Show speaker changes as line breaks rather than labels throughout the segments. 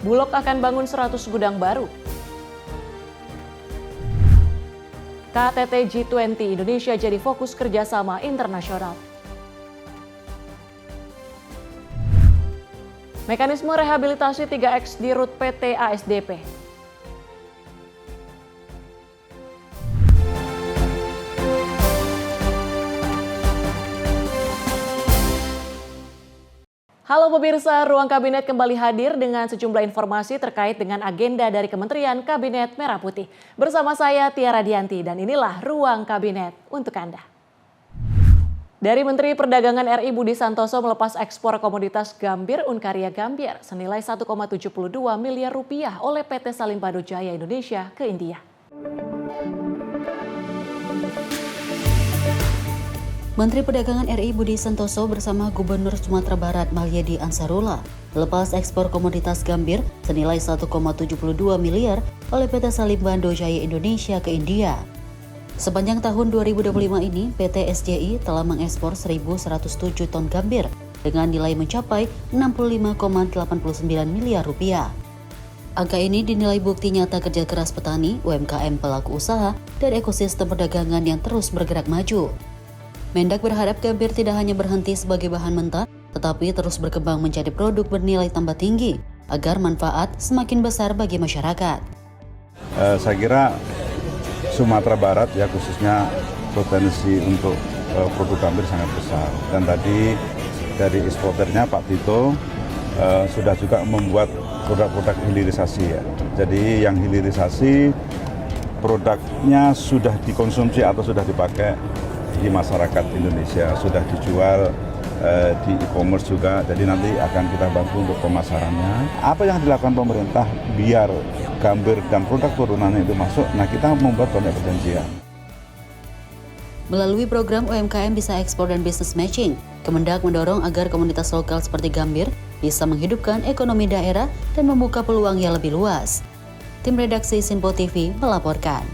Bulog akan bangun 100 gudang baru. KTT G20 Indonesia jadi fokus kerjasama internasional. Mekanisme rehabilitasi 3X di RUT PT ASDP. Halo pemirsa, Ruang Kabinet kembali hadir dengan sejumlah informasi terkait dengan agenda dari Kementerian Kabinet Merah Putih. Bersama saya Tiara Dianti dan inilah Ruang Kabinet untuk Anda. Dari Menteri Perdagangan RI Budi Santoso melepas ekspor komoditas gambir Unkarya Gambir senilai 1,72 miliar rupiah oleh PT Salimpado Jaya Indonesia ke India.
Menteri Perdagangan RI Budi Santoso bersama Gubernur Sumatera Barat Mahyedi Ansarullah melepas ekspor komoditas gambir senilai 1,72 miliar oleh PT Salimpado Jaya Indonesia ke India. Sepanjang tahun 2025 ini, PT SJI telah mengekspor 1.107 ton gambir dengan nilai mencapai 65,89 miliar rupiah. Angka ini dinilai bukti nyata kerja keras petani, UMKM pelaku usaha, dan ekosistem perdagangan yang terus bergerak maju. Mendak berharap gambir tidak hanya berhenti sebagai bahan mentah, tetapi terus berkembang menjadi produk bernilai tambah tinggi, agar manfaat semakin besar bagi masyarakat.
Saya kira Sumatera Barat ya khususnya potensi untuk produk gambir sangat besar. Dan tadi dari eksporternya Pak Tito sudah juga membuat produk-produk hilirisasi ya. Jadi yang hilirisasi produknya sudah dikonsumsi atau sudah dipakai di masyarakat Indonesia, sudah dijual di e-commerce juga, jadi nanti akan kita bantu untuk pemasarannya. Apa yang dilakukan pemerintah biar gambir dan produk turunannya itu masuk, nah kita membuat banyak perjanjian.
Melalui program UMKM Bisa Ekspor dan Business Matching, Kemendak mendorong agar komunitas lokal seperti gambir bisa menghidupkan ekonomi daerah dan membuka peluang yang lebih luas. Tim redaksi Sinpo TV melaporkan.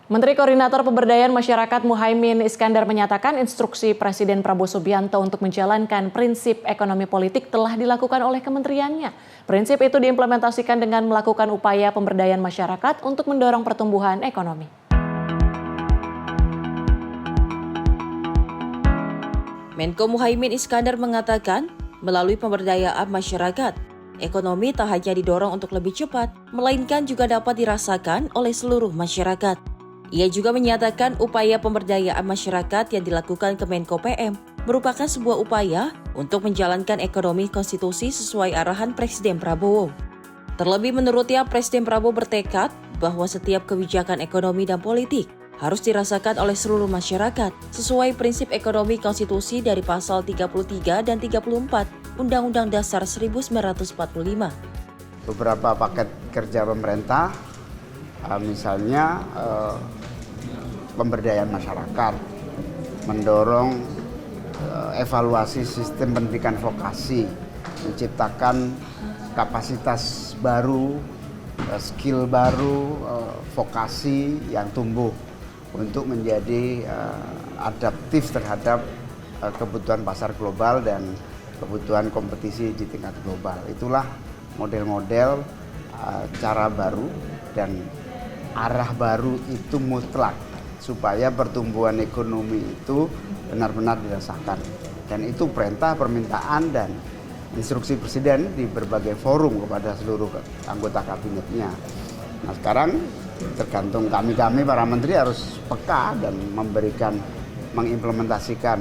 Menteri Koordinator Pemberdayaan Masyarakat Muhaimin Iskandar menyatakan instruksi Presiden Prabowo Subianto untuk menjalankan prinsip ekonomi politik telah dilakukan oleh kementeriannya. Prinsip itu diimplementasikan dengan melakukan upaya pemberdayaan masyarakat untuk mendorong pertumbuhan ekonomi.
Menko Muhaimin Iskandar mengatakan, melalui pemberdayaan masyarakat, ekonomi tak hanya didorong untuk lebih cepat, melainkan juga dapat dirasakan oleh seluruh masyarakat. Ia juga menyatakan upaya pemberdayaan masyarakat yang dilakukan Kemenko PM merupakan sebuah upaya untuk menjalankan ekonomi konstitusi sesuai arahan Presiden Prabowo. Terlebih menurutnya Presiden Prabowo bertekad bahwa setiap kebijakan ekonomi dan politik harus dirasakan oleh seluruh masyarakat sesuai prinsip ekonomi konstitusi dari pasal 33 dan 34 Undang-Undang Dasar 1945.
Beberapa paket kerja pemerintah, misalnya pemberdayaan masyarakat, mendorong evaluasi sistem pendidikan vokasi, menciptakan kapasitas baru, skill baru, vokasi yang tumbuh untuk menjadi adaptif terhadap kebutuhan pasar global dan kebutuhan kompetisi di tingkat global. Itulah model-model cara baru dan arah baru itu mutlak supaya pertumbuhan ekonomi itu benar-benar dirasakan. Dan itu perintah, permintaan, dan instruksi Presiden di berbagai forum kepada seluruh anggota kabinetnya. Nah sekarang tergantung kami para menteri harus peka dan mengimplementasikan.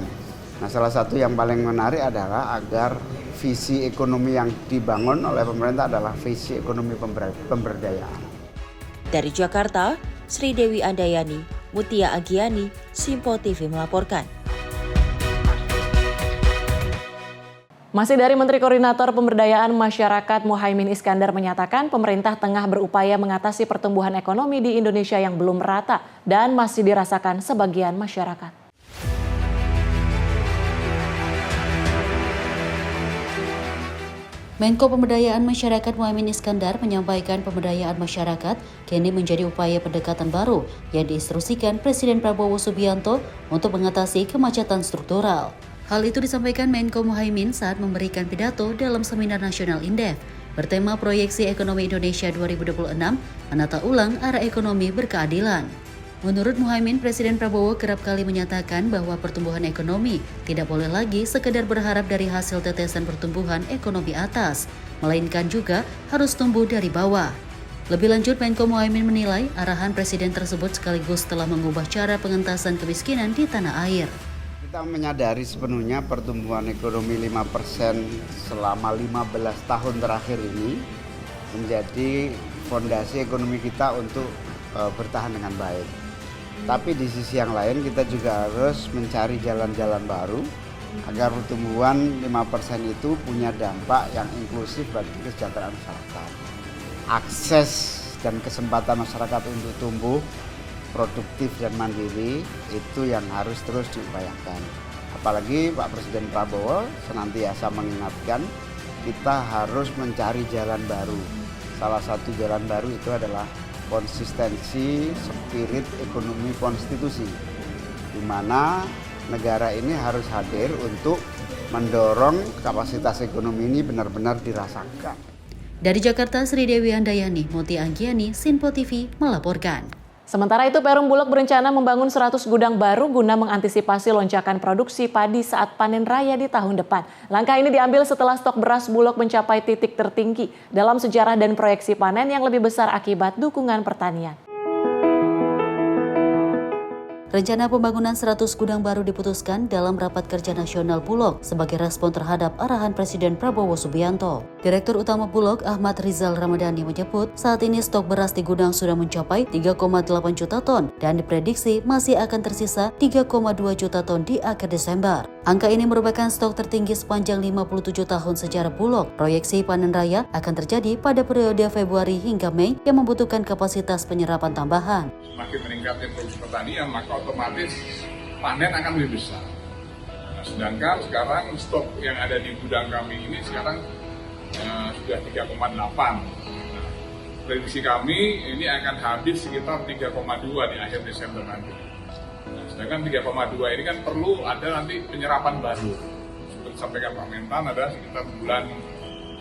Nah salah satu yang paling menarik adalah agar visi ekonomi yang dibangun oleh pemerintah adalah visi ekonomi pemberdayaan.
Dari Jakarta, Sri Dewi Andayani, Mutia Agiani, Sinpo TV melaporkan.
Masih dari Menteri Koordinator Pemberdayaan Masyarakat Muhaimin Iskandar menyatakan pemerintah tengah berupaya mengatasi pertumbuhan ekonomi di Indonesia yang belum merata dan masih dirasakan sebagian masyarakat.
Menko Pemberdayaan Masyarakat Muhaimin Iskandar menyampaikan pemberdayaan masyarakat kini menjadi upaya pendekatan baru yang diinstruksikan Presiden Prabowo Subianto untuk mengatasi kemacetan struktural. Hal itu disampaikan Menko Muhaimin saat memberikan pidato dalam Seminar Nasional Indef bertema Proyeksi Ekonomi Indonesia 2026, menata ulang arah ekonomi berkeadilan. Menurut Muhaimin, Presiden Prabowo kerap kali menyatakan bahwa pertumbuhan ekonomi tidak boleh lagi sekedar berharap dari hasil tetesan pertumbuhan ekonomi atas, melainkan juga harus tumbuh dari bawah. Lebih lanjut, Menko Muhaimin menilai arahan Presiden tersebut sekaligus telah mengubah cara pengentasan kemiskinan di tanah air.
Kita menyadari sepenuhnya pertumbuhan ekonomi 5% selama 15 tahun terakhir ini menjadi fondasi ekonomi kita untuk bertahan dengan baik. Tapi di sisi yang lain kita juga harus mencari jalan-jalan baru agar pertumbuhan 5% itu punya dampak yang inklusif bagi kesejahteraan masyarakat. Akses dan kesempatan masyarakat untuk tumbuh produktif dan mandiri itu yang harus terus diupayakan. Apalagi Pak Presiden Prabowo senantiasa mengingatkan kita harus mencari jalan baru. Salah satu jalan baru itu adalah konsistensi spirit ekonomi konstitusi, di mana negara ini harus hadir untuk mendorong kapasitas ekonomi ini benar-benar dirasakan.
Dari Jakarta, Sri Dewi Handayani, Moti Anggiani, Sinpo TV melaporkan.
Sementara itu, Perum Bulog berencana membangun 100 gudang baru guna mengantisipasi lonjakan produksi padi saat panen raya di tahun depan. Langkah ini diambil setelah stok beras Bulog mencapai titik tertinggi dalam sejarah dan proyeksi panen yang lebih besar akibat dukungan pertanian.
Rencana pembangunan 100 gudang baru diputuskan dalam Rapat Kerja Nasional Bulog sebagai respon terhadap arahan Presiden Prabowo Subianto. Direktur Utama Bulog Ahmad Rizal Ramadhani menyebut saat ini stok beras di gudang sudah mencapai 3,8 juta ton dan diprediksi masih akan tersisa 3,2 juta ton di akhir Desember. Angka ini merupakan stok tertinggi sepanjang 57 tahun sejarah Bulog. Proyeksi panen raya akan terjadi pada periode Februari hingga Mei yang membutuhkan kapasitas penyerapan tambahan.
Semakin meningkatnya produksi pertanian, maka otomatis panen akan lebih besar. Nah, sedangkan sekarang stok yang ada di gudang kami ini sekarang sudah 3,8. Nah, prediksi kami ini akan habis sekitar 3,2 di akhir Desember nanti. Nah, sedangkan 3,2 ini kan perlu ada nanti penyerapan baru. Seperti disampaikan Pak Mentan, ada sekitar bulan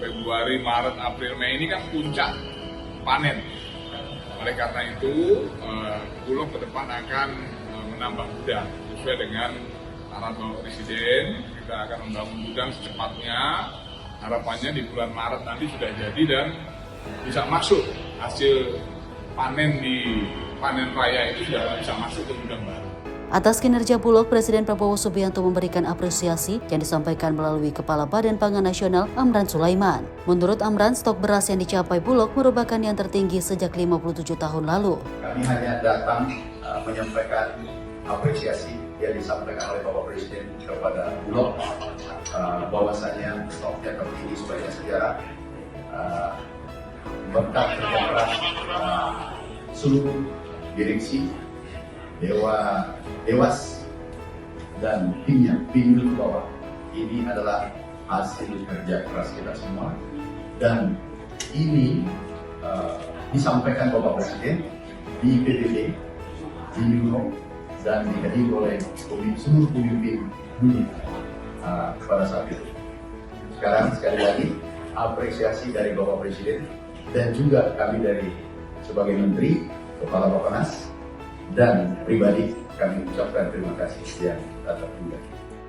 Februari, Maret, April, Mei ini kan puncak panen. Oleh karena itu, Bulog ke depan akan menambah gudang sesuai dengan arahan Bapak Presiden. Kita akan membangun gudang secepatnya. Harapannya di bulan Maret nanti sudah jadi dan bisa masuk hasil panen di panen raya itu sudah bisa masuk ke gudang baru.
Atas kinerja Bulog, Presiden Prabowo Subianto memberikan apresiasi yang disampaikan melalui Kepala Badan Pangan Nasional Amran Sulaiman. Menurut Amran, stok beras yang dicapai Bulog merupakan yang tertinggi sejak 57 tahun lalu.
Kami hanya datang menyampaikan apresiasi yang disampaikan oleh Bapak Presiden kepada Bulog, bahwasanya stoknya tertinggi sebagai sejarah, berkat kerja keras seluruh direksi, Dewas dan timnya, tim ke bawah. Ini adalah hasil kerja keras kita semua dan ini disampaikan Bapak Presiden di PBB, di Bulog dan dihadiri oleh seluruh pemimpin dunia pada saat itu. Sekarang sekali lagi apresiasi dari Bapak Presiden dan juga kami dari sebagai Menteri, Kepala Bappenas dan pribadi kami ucapkan terima kasih yang tak terhingga.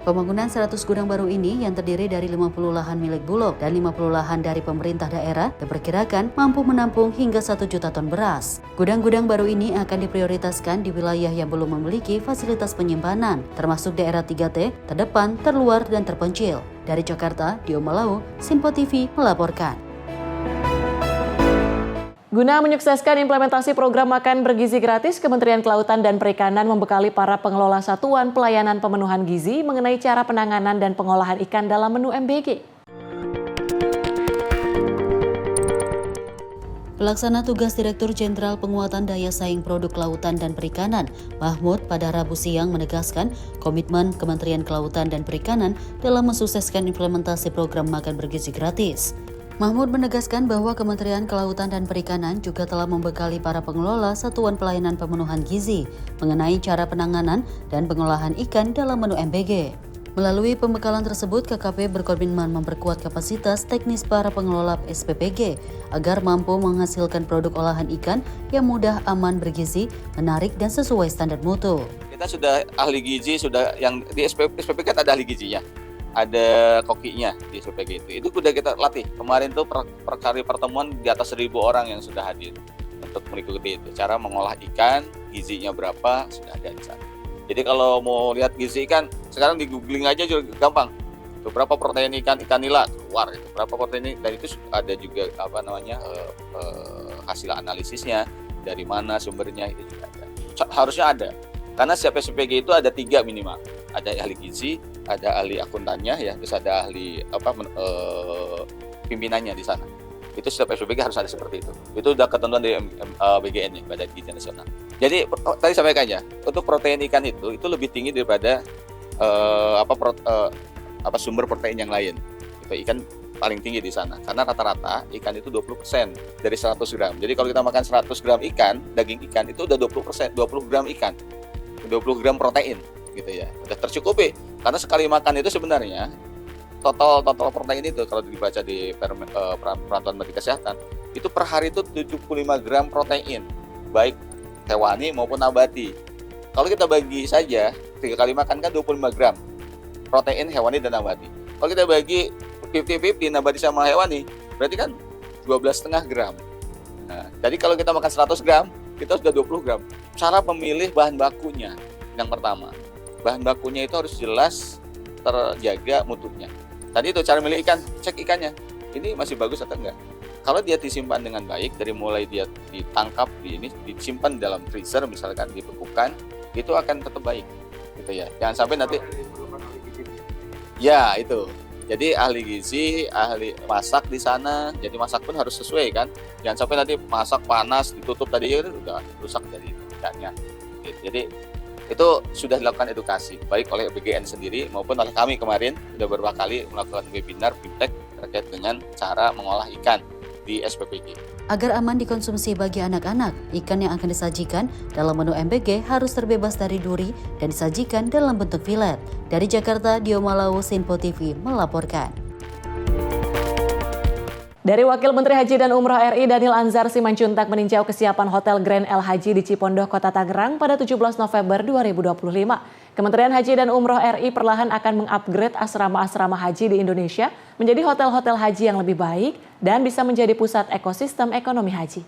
Pembangunan 100 gudang baru ini yang terdiri dari 50 lahan milik Bulog dan 50 lahan dari pemerintah daerah diperkirakan mampu menampung hingga 1 juta ton beras. Gudang-gudang baru ini akan diprioritaskan di wilayah yang belum memiliki fasilitas penyimpanan, termasuk daerah 3T, terdepan, terluar, dan terpencil. Dari Jakarta, Dio Malau, Sinpo TV melaporkan.
Guna menyukseskan implementasi program makan bergizi gratis, Kementerian Kelautan dan Perikanan membekali para pengelola satuan pelayanan pemenuhan gizi mengenai cara penanganan dan pengolahan ikan dalam menu MBG.
Pelaksana tugas Direktur Jenderal Penguatan Daya Saing Produk Kelautan dan Perikanan, Mahmud, pada Rabu siang menegaskan komitmen Kementerian Kelautan dan Perikanan dalam mensukseskan implementasi program makan bergizi gratis. Mahmud menegaskan bahwa Kementerian Kelautan dan Perikanan juga telah membekali para pengelola satuan pelayanan pemenuhan gizi mengenai cara penanganan dan pengolahan ikan dalam menu MBG. Melalui pembekalan tersebut, KKP berkomitmen memperkuat kapasitas teknis para pengelola SPPG agar mampu menghasilkan produk olahan ikan yang mudah, aman, bergizi, menarik, dan sesuai standar mutu.
Kita sudah ahli gizi, sudah yang di SPPG kan ada ahli gizinya, ada kokinya di SPPG itu sudah kita latih. Kemarin tuh per kali pertemuan di atas 1.000 orang yang sudah hadir untuk mengikuti itu. Cara mengolah ikan, gizinya berapa, sudah ada di sana. Jadi kalau mau lihat gizi ikan, sekarang di googling aja juga gampang. Berapa protein ikan nila keluar itu. Berapa protein, dan itu ada juga hasil analisisnya, dari mana sumbernya, itu juga ada. Harusnya ada. Karena setiap SPPG itu ada 3 minimal. Ada ahli gizi, ada ahli akuntannya ya, terus ada ahli pimpinannya di sana. Itu setiap SPPG harus ada seperti itu. Itu udah ketentuan dari BGN ya, Badan Gizi Nasional. Jadi tadi sampaikan ya, untuk protein ikan itu lebih tinggi daripada sumber protein yang lain. Itu ikan paling tinggi di sana. Karena rata-rata ikan itu 20% dari 100 gram. Jadi kalau kita makan 100 gram ikan, daging ikan itu udah 20%, 20 gram ikan. 20 gram protein gitu ya. Udah tercukupi. Karena sekali makan itu sebenarnya total protein itu kalau dibaca di peraturan Menteri Kesehatan itu per hari itu 75 gram protein, baik hewani maupun nabati. Kalau kita bagi saja 3 kali makan kan 25 gram protein hewani dan nabati. Kalau kita bagi 50-50 nabati sama hewani, berarti kan 12,5 gram. Nah, jadi kalau kita makan 100 gram, kita sudah 20 gram. Cara memilih bahan bakunya yang pertama. Bahan bakunya itu harus jelas terjaga mutunya. Tadi itu cara milih ikan, cek ikannya, ini masih bagus atau enggak. Kalau dia disimpan dengan baik, dari mulai dia ditangkap, disimpan dalam freezer, misalkan dibekukan, itu akan tetap baik, gitu ya. Jangan sampai nanti, ya itu. Jadi ahli gizi, ahli masak di sana, jadi masak pun harus sesuai kan. Jangan sampai nanti masak panas, ditutup tadi itu udah rusak dari ikannya. Jadi itu sudah dilakukan edukasi baik oleh BGN sendiri maupun oleh kami kemarin sudah beberapa kali melakukan webinar fintech terkait dengan cara mengolah ikan di SPPG.
Agar aman dikonsumsi bagi anak-anak, ikan yang akan disajikan dalam menu MBG harus terbebas dari duri dan disajikan dalam bentuk filet. Dari Jakarta, Dio Malawu, Sinpo TV melaporkan.
Dari Wakil Menteri Haji dan Umroh RI Daniel Anzar Simanjuntak meninjau kesiapan Hotel Grand El Haji di Cipondoh, Kota Tangerang pada 17 November 2025. Kementerian Haji dan Umroh RI perlahan akan mengupgrade asrama-asrama haji di Indonesia menjadi hotel-hotel haji yang lebih baik dan bisa menjadi pusat ekosistem ekonomi haji.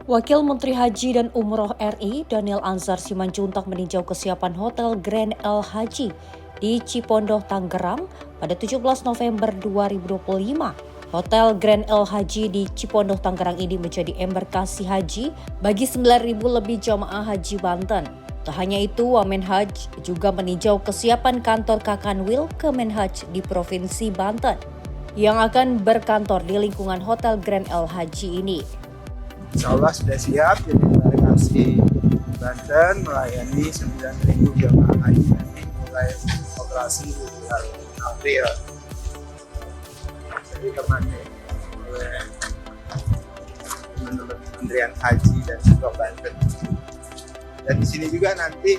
Wakil Menteri Haji dan Umroh RI Daniel Anzar Simanjuntak meninjau kesiapan Hotel Grand El Haji di Cipondoh, Tangerang pada 17 November 2025. Hotel Grand El Haji di Cipondoh, Tangerang ini menjadi embarkasi haji bagi 9.000 lebih jamaah haji Banten. Tak hanya itu, Wamenhaj juga meninjau kesiapan kantor Kakanwil Kemenhaj di Provinsi Banten yang akan berkantor di lingkungan Hotel Grand El Haji ini.
Insya Allah sudah siap, jadi embarkasi Banten melayani 9.000 jamaah haji nanti mulai operasi di bulan April. Jadi ditemani oleh Kementerian Haji dan juga Banten. Dan di sini juga nanti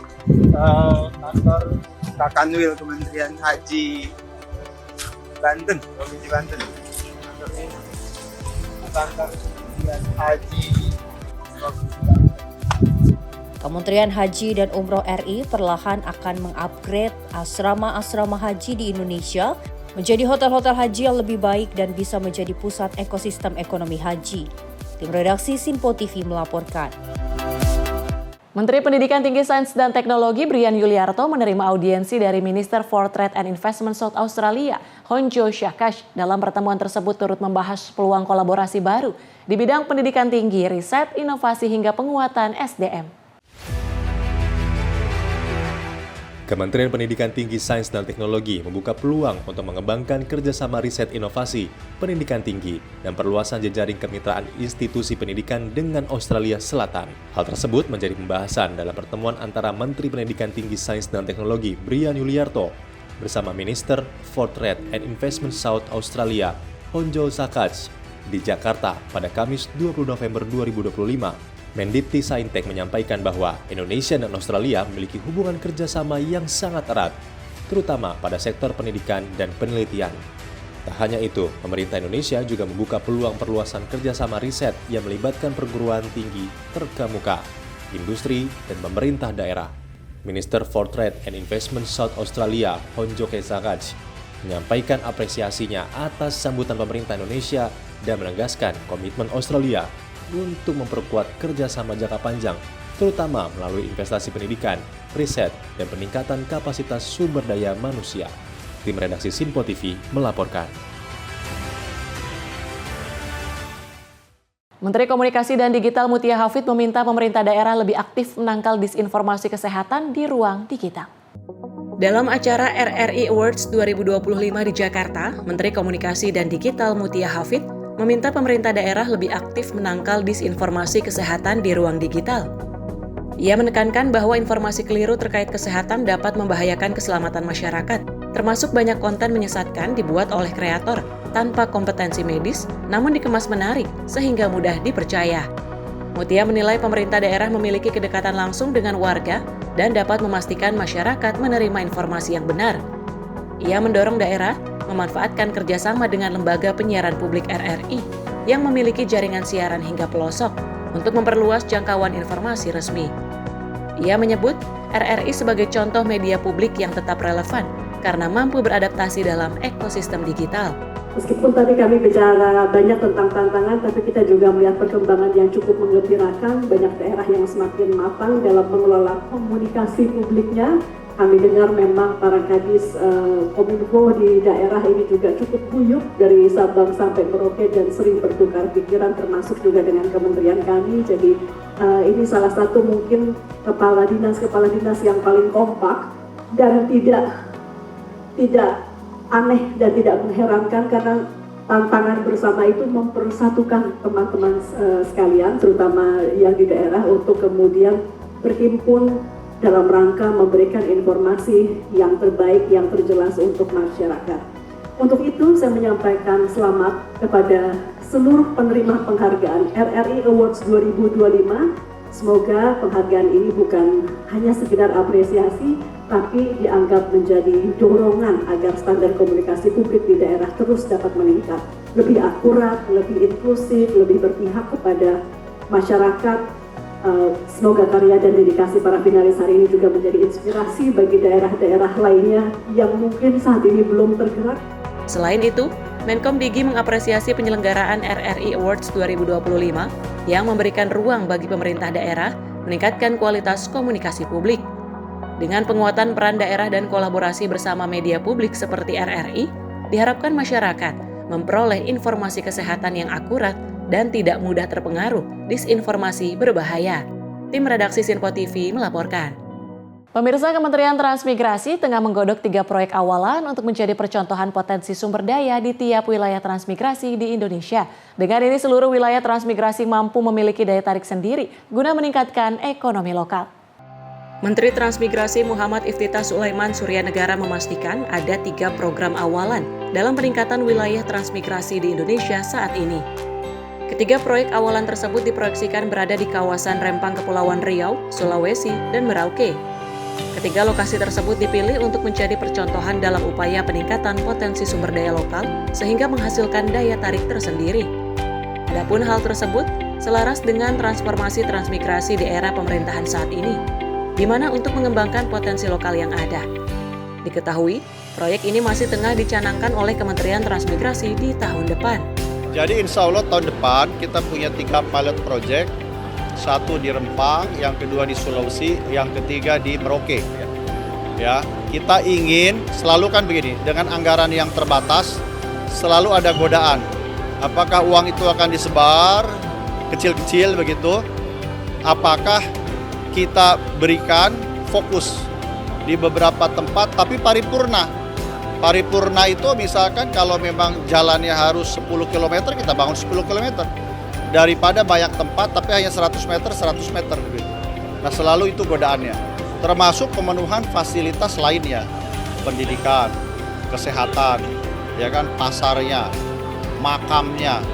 kantor Kakanwil Kementerian Haji Banten, Provinsi Banten. Kantor Kementerian Haji Provinsi Banten.
Kementerian Haji dan Umroh RI perlahan akan mengupgrade asrama-asrama haji di Indonesia menjadi hotel-hotel haji yang lebih baik dan bisa menjadi pusat ekosistem ekonomi haji. Tim redaksi Sinpo TV melaporkan.
Menteri Pendidikan Tinggi Sains dan Teknologi Brian Yuliarto menerima audiensi dari Minister for Trade and Investment South Australia, Honjo Shakash. Dalam pertemuan tersebut turut membahas peluang kolaborasi baru di bidang pendidikan tinggi, riset, inovasi hingga penguatan SDM.
Kementerian Pendidikan Tinggi Sains dan Teknologi membuka peluang untuk mengembangkan kerjasama riset inovasi, pendidikan tinggi, dan perluasan jejaring kemitraan institusi pendidikan dengan Australia Selatan. Hal tersebut menjadi pembahasan dalam pertemuan antara Menteri Pendidikan Tinggi Sains dan Teknologi Brian Yuliarto bersama Minister for Trade and Investment South Australia, Honjo Shakash, di Jakarta pada Kamis 20 November 2025. Mendikti Saintek menyampaikan bahwa Indonesia dan Australia memiliki hubungan kerjasama yang sangat erat, terutama pada sektor pendidikan dan penelitian. Tak hanya itu, pemerintah Indonesia juga membuka peluang perluasan kerjasama riset yang melibatkan perguruan tinggi terkemuka, industri, dan pemerintah daerah. Minister for Trade and Investment South Australia, Honjoke Sakaj, menyampaikan apresiasinya atas sambutan pemerintah Indonesia dan menegaskan komitmen Australia untuk memperkuat kerjasama jangka panjang, terutama melalui investasi pendidikan, riset, dan peningkatan kapasitas sumber daya manusia. Tim redaksi Sinpo TV melaporkan.
Menteri Komunikasi dan Digital Mutia Hafid meminta pemerintah daerah lebih aktif menangkal disinformasi kesehatan di ruang digital. Dalam acara RRI Awards 2025 di Jakarta, Menteri Komunikasi dan Digital Mutia Hafid meminta pemerintah daerah lebih aktif menangkal disinformasi kesehatan di ruang digital. Ia menekankan bahwa informasi keliru terkait kesehatan dapat membahayakan keselamatan masyarakat, termasuk banyak konten menyesatkan dibuat oleh kreator tanpa kompetensi medis, namun dikemas menarik sehingga mudah dipercaya. Mutia menilai pemerintah daerah memiliki kedekatan langsung dengan warga dan dapat memastikan masyarakat menerima informasi yang benar. Ia mendorong daerah memanfaatkan kerjasama dengan lembaga penyiaran publik RRI yang memiliki jaringan siaran hingga pelosok untuk memperluas jangkauan informasi resmi. Ia menyebut RRI sebagai contoh media publik yang tetap relevan karena mampu beradaptasi dalam ekosistem digital.
Meskipun tadi kami bicara banyak tentang tantangan, tapi kita juga melihat perkembangan yang cukup menggembirakan, banyak daerah yang semakin matang dalam mengelola komunikasi publiknya. Kami dengar memang para kadis Kominfo di daerah ini juga cukup guyup dari Sabang sampai Merauke dan sering bertukar pikiran termasuk juga dengan kementerian kami. Jadi ini salah satu mungkin kepala dinas yang paling kompak dan tidak aneh dan tidak mengherankan karena tantangan bersama itu mempersatukan teman-teman sekalian terutama yang di daerah untuk kemudian berhimpun dalam rangka memberikan informasi yang terbaik, yang terjelas untuk masyarakat. Untuk itu, saya menyampaikan selamat kepada seluruh penerima penghargaan RRI Awards 2025. Semoga penghargaan ini bukan hanya sekedar apresiasi, tapi dianggap menjadi dorongan agar standar komunikasi publik di daerah terus dapat meningkat. Lebih akurat, lebih inklusif, lebih berpihak kepada masyarakat. Semoga karya dan dedikasi para finalis hari ini juga menjadi inspirasi bagi daerah-daerah lainnya yang mungkin saat ini belum tergerak.
Selain itu, Menkom Digi mengapresiasi penyelenggaraan RRI Awards 2025 yang memberikan ruang bagi pemerintah daerah meningkatkan kualitas komunikasi publik. Dengan penguatan peran daerah dan kolaborasi bersama media publik seperti RRI, diharapkan masyarakat memperoleh informasi kesehatan yang akurat dan tidak mudah terpengaruh disinformasi berbahaya. Tim redaksi Sinpo TV melaporkan. Pemirsa, Kementerian Transmigrasi tengah menggodok 3 proyek awalan untuk menjadi percontohan potensi sumber daya di tiap wilayah transmigrasi di Indonesia. Dengan ini seluruh wilayah transmigrasi mampu memiliki daya tarik sendiri guna meningkatkan ekonomi lokal. Menteri Transmigrasi Muhammad Iftithah Sulaiman Suryanegara memastikan ada 3 program awalan dalam peningkatan wilayah transmigrasi di Indonesia saat ini. Ketiga proyek awalan tersebut diproyeksikan berada di kawasan Rempang Kepulauan Riau, Sulawesi, dan Merauke. Ketiga lokasi tersebut dipilih untuk menjadi percontohan dalam upaya peningkatan potensi sumber daya lokal sehingga menghasilkan daya tarik tersendiri. Adapun hal tersebut selaras dengan transformasi transmigrasi di era pemerintahan saat ini, di mana untuk mengembangkan potensi lokal yang ada. Diketahui, proyek ini masih tengah dicanangkan oleh Kementerian Transmigrasi di tahun depan.
Jadi insya Allah tahun depan kita punya 3 pilot project, 1 di Rempang, yang kedua di Sulawesi, yang ketiga di Merauke. Ya, kita ingin selalu kan begini, dengan anggaran yang terbatas selalu ada godaan. Apakah uang itu akan disebar kecil-kecil begitu? Apakah kita berikan fokus di beberapa tempat tapi paripurna? Paripurna itu misalkan kalau memang jalannya harus 10 km, kita bangun 10 km. Daripada banyak tempat tapi hanya 100 meter begitu. Nah selalu itu godaannya. Termasuk pemenuhan fasilitas lainnya. Pendidikan, kesehatan, ya kan, pasarnya, makamnya,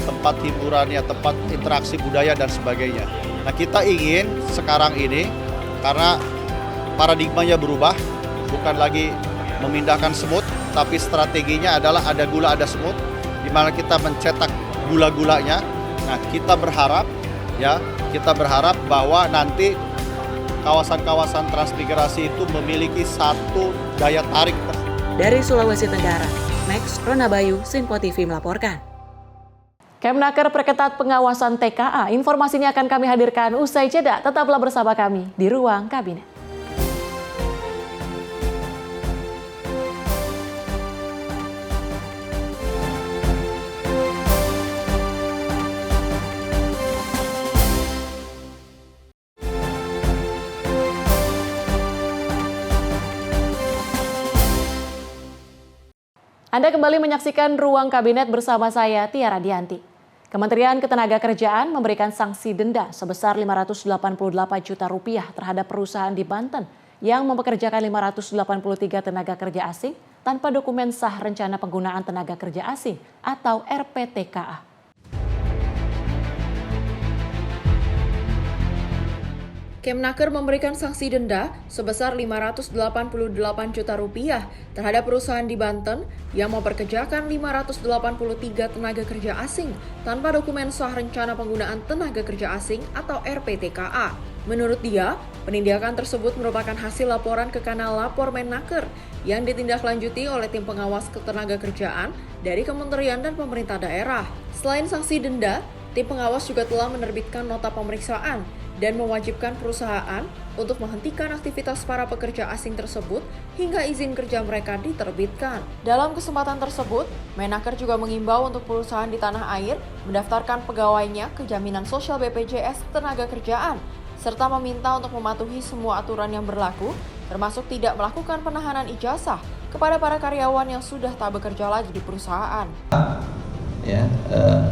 tempat hiburannya, tempat interaksi budaya dan sebagainya. Nah, kita ingin sekarang ini, karena paradigmanya berubah, bukan lagi memindahkan semut, tapi strateginya adalah ada gula, ada semut, di mana kita mencetak gula-gulanya. Nah, kita berharap bahwa nanti kawasan-kawasan transmigrasi itu memiliki satu daya tarik.
Dari Sulawesi Tenggara, Max Ronabayu, Sinpo TV melaporkan.
Kemnaker perketat pengawasan TKA. Informasinya akan kami hadirkan usai jeda. Tetaplah bersama kami di Ruang Kabinet. Anda kembali menyaksikan Ruang Kabinet bersama saya, Tiara Dianti. Kementerian Ketenagakerjaan memberikan sanksi denda sebesar Rp588 juta terhadap perusahaan di Banten yang mempekerjakan 583 tenaga kerja asing tanpa dokumen sah rencana penggunaan tenaga kerja asing atau RPTKA.
Kemnaker memberikan sanksi denda sebesar Rp588 juta terhadap perusahaan di Banten yang mempekerjakan 583 tenaga kerja asing tanpa dokumen sah rencana penggunaan tenaga kerja asing atau RPTKA. Menurut dia, penindakan tersebut merupakan hasil laporan ke kanal lapor Menaker yang ditindaklanjuti oleh tim pengawas ketenagakerjaan dari kementerian dan pemerintah daerah. Selain sanksi denda, tim pengawas juga telah menerbitkan nota pemeriksaan dan mewajibkan perusahaan untuk menghentikan aktivitas para pekerja asing tersebut hingga izin kerja mereka diterbitkan. Dalam kesempatan tersebut, Menaker juga mengimbau untuk perusahaan di tanah air mendaftarkan pegawainya ke jaminan sosial BPJS Ketenagakerjaan, serta meminta untuk mematuhi semua aturan yang berlaku, termasuk tidak melakukan penahanan ijazah kepada para karyawan yang sudah tak bekerja lagi di perusahaan.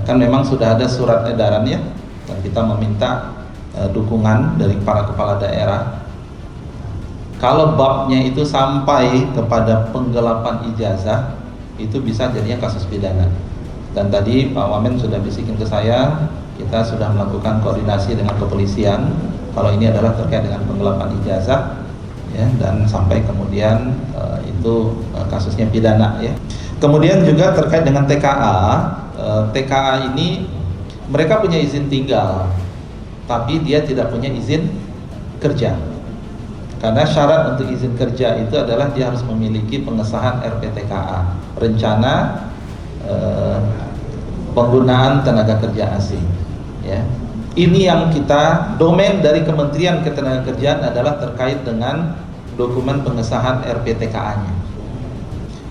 Kan memang sudah ada surat edarannya dan kita meminta dukungan dari para kepala daerah. Kalau babnya itu sampai kepada penggelapan ijazah, itu bisa jadinya kasus pidana. Dan tadi Pak Wamen sudah bisikin ke saya, kita sudah melakukan koordinasi dengan kepolisian. Kalau ini adalah terkait dengan penggelapan ijazah, ya, dan sampai kemudian itu kasusnya pidana, ya. Kemudian juga terkait dengan TKA, TKA ini mereka punya izin tinggal, tapi dia tidak punya izin kerja. Karena syarat untuk izin kerja itu adalah dia harus memiliki pengesahan RPTKA, rencana penggunaan tenaga kerja asing. Ya. Ini yang kita, domain dari Kementerian Ketenagakerjaan adalah terkait dengan dokumen pengesahan RPTKA-nya.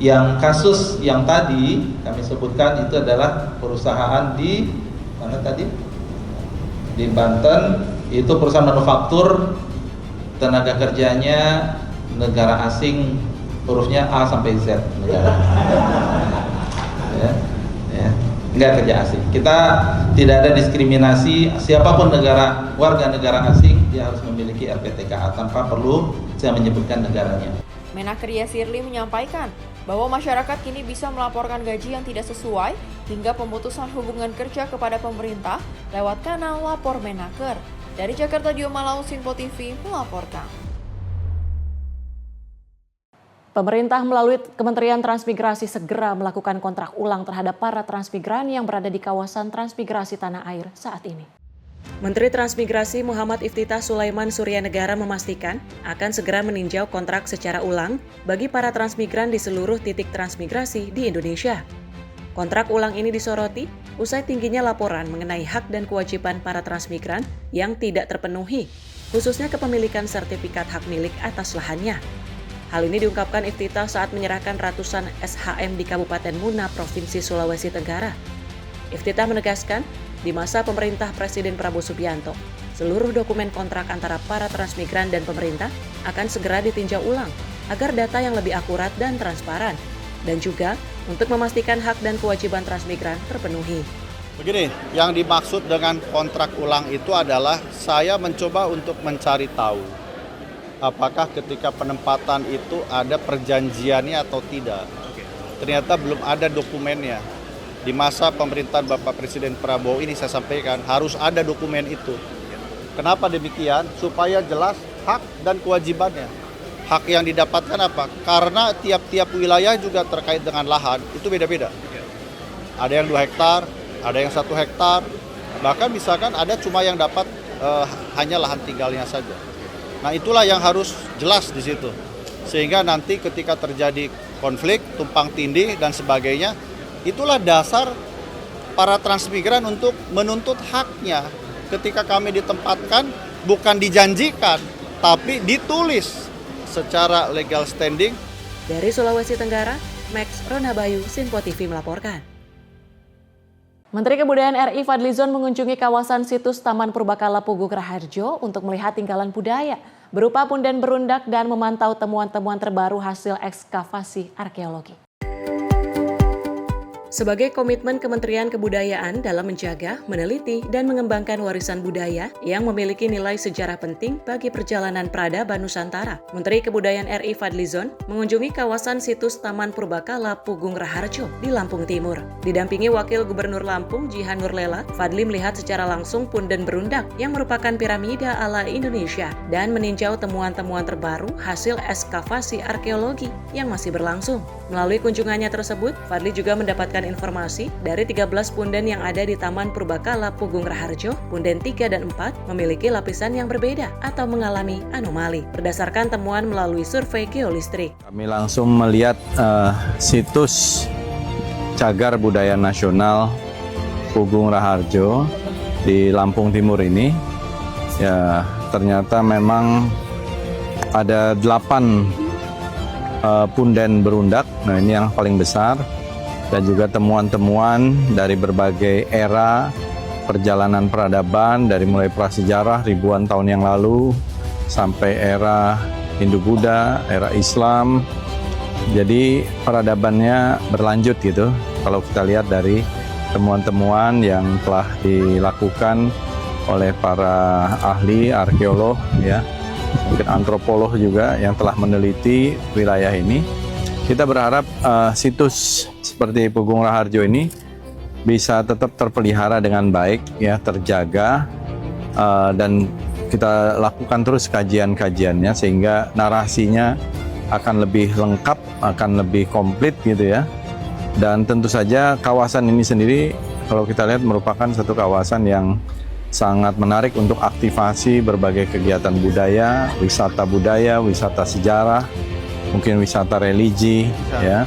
Yang kasus yang tadi kami sebutkan itu adalah perusahaan di mana tadi? Di Banten, itu perusahaan manufaktur, tenaga kerjanya negara asing, hurufnya A sampai Z negara. Enggak kerja asing. Kita tidak ada diskriminasi, siapapun warga negara asing dia harus memiliki RPTKA tanpa perlu saya menyebutkan negaranya.
Menaker Yasirli menyampaikan bahwa masyarakat kini bisa melaporkan gaji yang tidak sesuai hingga pemutusan hubungan kerja kepada pemerintah lewat kanal lapor Menaker. Dari Jakarta, Dio Malau, Sinpo TV melaporkan.
Pemerintah melalui Kementerian Transmigrasi segera melakukan kontrak ulang terhadap para transmigran yang berada di kawasan transmigrasi tanah air saat ini.
Menteri Transmigrasi Muhammad Iftitah Sulaiman Suryanegara memastikan akan segera meninjau kontrak secara ulang bagi para transmigran di seluruh titik transmigrasi di Indonesia. Kontrak ulang ini disoroti usai tingginya laporan mengenai hak dan kewajiban para transmigran yang tidak terpenuhi, khususnya kepemilikan sertifikat hak milik atas lahannya. Hal ini diungkapkan Iftitah saat menyerahkan ratusan SHM di Kabupaten Muna, Provinsi Sulawesi Tenggara. Iftitah menegaskan, di masa pemerintah Presiden Prabowo Subianto, seluruh dokumen kontrak antara para transmigran dan pemerintah akan segera ditinjau ulang agar data yang lebih akurat dan transparan, dan juga untuk memastikan hak dan kewajiban transmigran terpenuhi.
Begini, yang dimaksud dengan kontrak ulang itu adalah saya mencoba untuk mencari tahu apakah ketika penempatan itu ada perjanjiannya atau tidak. Ternyata belum ada dokumennya. Di masa pemerintahan Bapak Presiden Prabowo ini saya sampaikan harus ada dokumen itu. Kenapa demikian? Supaya jelas hak dan kewajibannya. Hak yang didapatkan apa? Karena tiap-tiap wilayah juga terkait dengan lahan itu beda-beda. Ada yang 2 hektar, ada yang 1 hektar, bahkan misalkan ada cuma yang dapat hanya lahan tinggalnya saja. Nah itulah yang harus jelas di situ. Sehingga nanti ketika terjadi konflik, tumpang tindih dan sebagainya, itulah dasar para transmigran untuk menuntut haknya. Ketika kami ditempatkan, bukan dijanjikan, tapi ditulis secara legal standing.
Dari Sulawesi Tenggara, Max Ronabayu, Sinpo TV melaporkan.
Menteri Kebudayaan RI Fadlizon mengunjungi kawasan situs Taman Purbakala Pugung Raharjo untuk melihat tinggalan budaya berupa punden berundak dan memantau temuan-temuan terbaru hasil ekskavasi arkeologi. Sebagai komitmen Kementerian Kebudayaan dalam menjaga, meneliti, dan mengembangkan warisan budaya yang memiliki nilai sejarah penting bagi perjalanan peradaban Nusantara, Menteri Kebudayaan RI Fadlizon mengunjungi kawasan situs Taman Purbakala Pugung Raharjo di Lampung Timur. Didampingi Wakil Gubernur Lampung Jihan Nurlela, Fadli melihat secara langsung punden berundak yang merupakan piramida ala Indonesia dan meninjau temuan-temuan terbaru hasil ekskavasi arkeologi yang masih berlangsung. Melalui kunjungannya tersebut, Fadli juga mendapatkan informasi dari 13 punden yang ada di Taman Purbakala Pugung Raharjo, punden 3 dan 4 memiliki lapisan yang berbeda atau mengalami anomali berdasarkan temuan melalui survei geolistrik.
Kami langsung melihat situs Cagar Budaya Nasional Pugung Raharjo di Lampung Timur ini. Ya, ternyata memang ada 8 punden berundak. Nah, ini yang paling besar. Dan juga temuan-temuan dari berbagai era perjalanan peradaban, dari mulai prasejarah ribuan tahun yang lalu sampai era Hindu-Buddha, era Islam. Jadi peradabannya berlanjut gitu. Kalau kita lihat dari temuan-temuan yang telah dilakukan oleh para ahli arkeolog, ya, mungkin antropolog juga yang telah meneliti wilayah ini. Kita berharap situs seperti Pugung Raharjo ini bisa tetap terpelihara dengan baik, ya, terjaga, dan kita lakukan terus kajian-kajiannya sehingga narasinya akan lebih lengkap, akan lebih komplit gitu ya. Dan tentu saja kawasan ini sendiri kalau kita lihat merupakan satu kawasan yang sangat menarik untuk aktivasi berbagai kegiatan budaya, wisata sejarah, mungkin wisata religi, ya.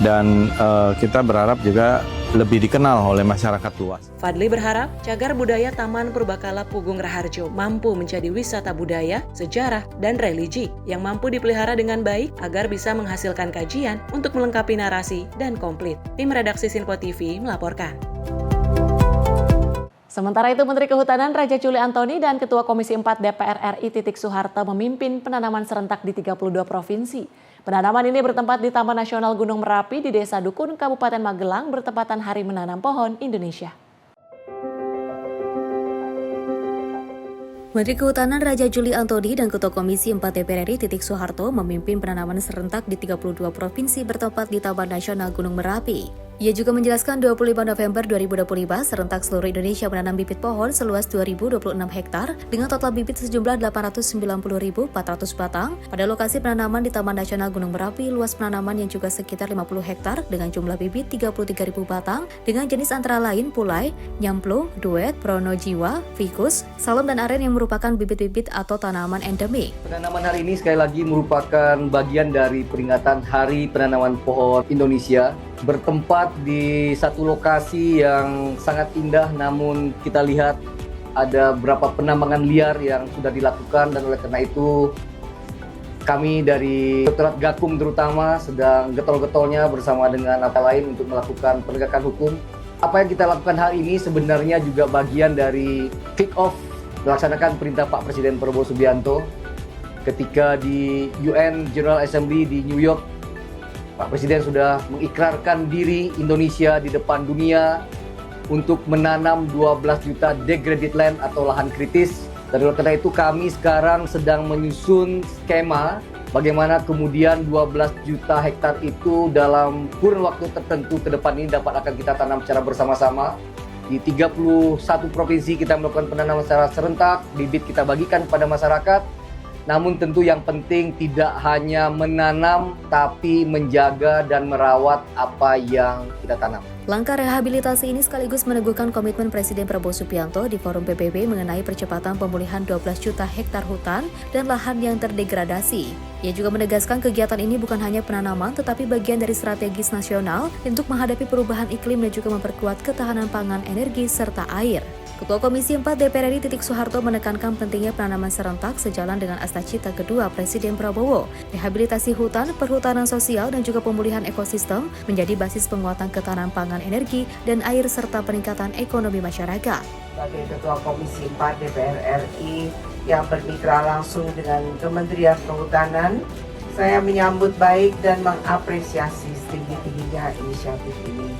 Dan kita berharap juga lebih dikenal oleh masyarakat luas.
Fadli berharap Cagar Budaya Taman Purbakala Pugung Raharjo mampu menjadi wisata budaya, sejarah, dan religi yang mampu dipelihara dengan baik agar bisa menghasilkan kajian untuk melengkapi narasi dan komplit. Tim redaksi Sinpo TV melaporkan.
Sementara itu, Menteri Kehutanan Raja Juli Antoni dan Ketua Komisi 4 DPR RI Titik Soeharto memimpin penanaman serentak di 32 provinsi. Penanaman ini bertempat di Taman Nasional Gunung Merapi di Desa Dukun, Kabupaten Magelang, bertepatan Hari Menanam Pohon Indonesia.
Menteri Kehutanan Raja Juli Antoni dan Ketua Komisi 4 DPR RI Titik Soeharto memimpin penanaman serentak di 32 provinsi bertempat di Taman Nasional Gunung Merapi. Ia juga menjelaskan 25 November 2025 serentak seluruh Indonesia menanam bibit pohon seluas 2.026 hektar dengan total bibit sejumlah 890.400 batang pada lokasi penanaman di Taman Nasional Gunung Merapi. Luas penanaman yang juga sekitar 50 hektar dengan jumlah bibit 33.000 batang dengan jenis antara lain pulai, nyamplung, duet, pronojiwa, ficus, salem, dan aren yang merupakan bibit-bibit atau tanaman endemik.
Penanaman hari ini sekali lagi merupakan bagian dari peringatan Hari Penanaman Pohon Indonesia, bertempat di satu lokasi yang sangat indah, namun kita lihat ada beberapa penambangan liar yang sudah dilakukan, dan oleh karena itu kami dari Direktorat Gakum terutama sedang getol-getolnya bersama dengan apa lain untuk melakukan penegakan hukum. Apa yang kita lakukan hari ini sebenarnya juga bagian dari kick off melaksanakan perintah Pak Presiden Prabowo Subianto ketika di UN General Assembly di New York. Pak Presiden sudah mengikrarkan diri Indonesia di depan dunia untuk menanam 12 juta degraded land atau lahan kritis. Dan oleh karena itu kami sekarang sedang menyusun skema bagaimana kemudian 12 juta hektar itu dalam kurun waktu tertentu ke depan ini akan kita tanam secara bersama-sama. Di 31 provinsi kita melakukan penanaman secara serentak, bibit kita bagikan kepada masyarakat. Namun tentu yang penting tidak hanya menanam, tapi menjaga dan merawat apa yang kita tanam.
Langkah rehabilitasi ini sekaligus meneguhkan komitmen Presiden Prabowo Subianto di Forum PBB mengenai percepatan pemulihan 12 juta hektar hutan dan lahan yang terdegradasi. Ia juga menegaskan kegiatan ini bukan hanya penanaman, tetapi bagian dari strategis nasional untuk menghadapi perubahan iklim dan juga memperkuat ketahanan pangan, energi, serta air. Ketua Komisi 4 DPR RI Titik Soeharto menekankan pentingnya penanaman serentak sejalan dengan Astacita kedua Presiden Prabowo. Rehabilitasi hutan, perhutanan sosial, dan juga pemulihan ekosistem menjadi basis penguatan ketahanan pangan, energi, dan air serta peningkatan ekonomi masyarakat.
Sebagai Ketua Komisi 4 DPR RI yang bermitra langsung dengan Kementerian Perhutanan, saya menyambut baik dan mengapresiasi setinggi-tingginya inisiatif ini.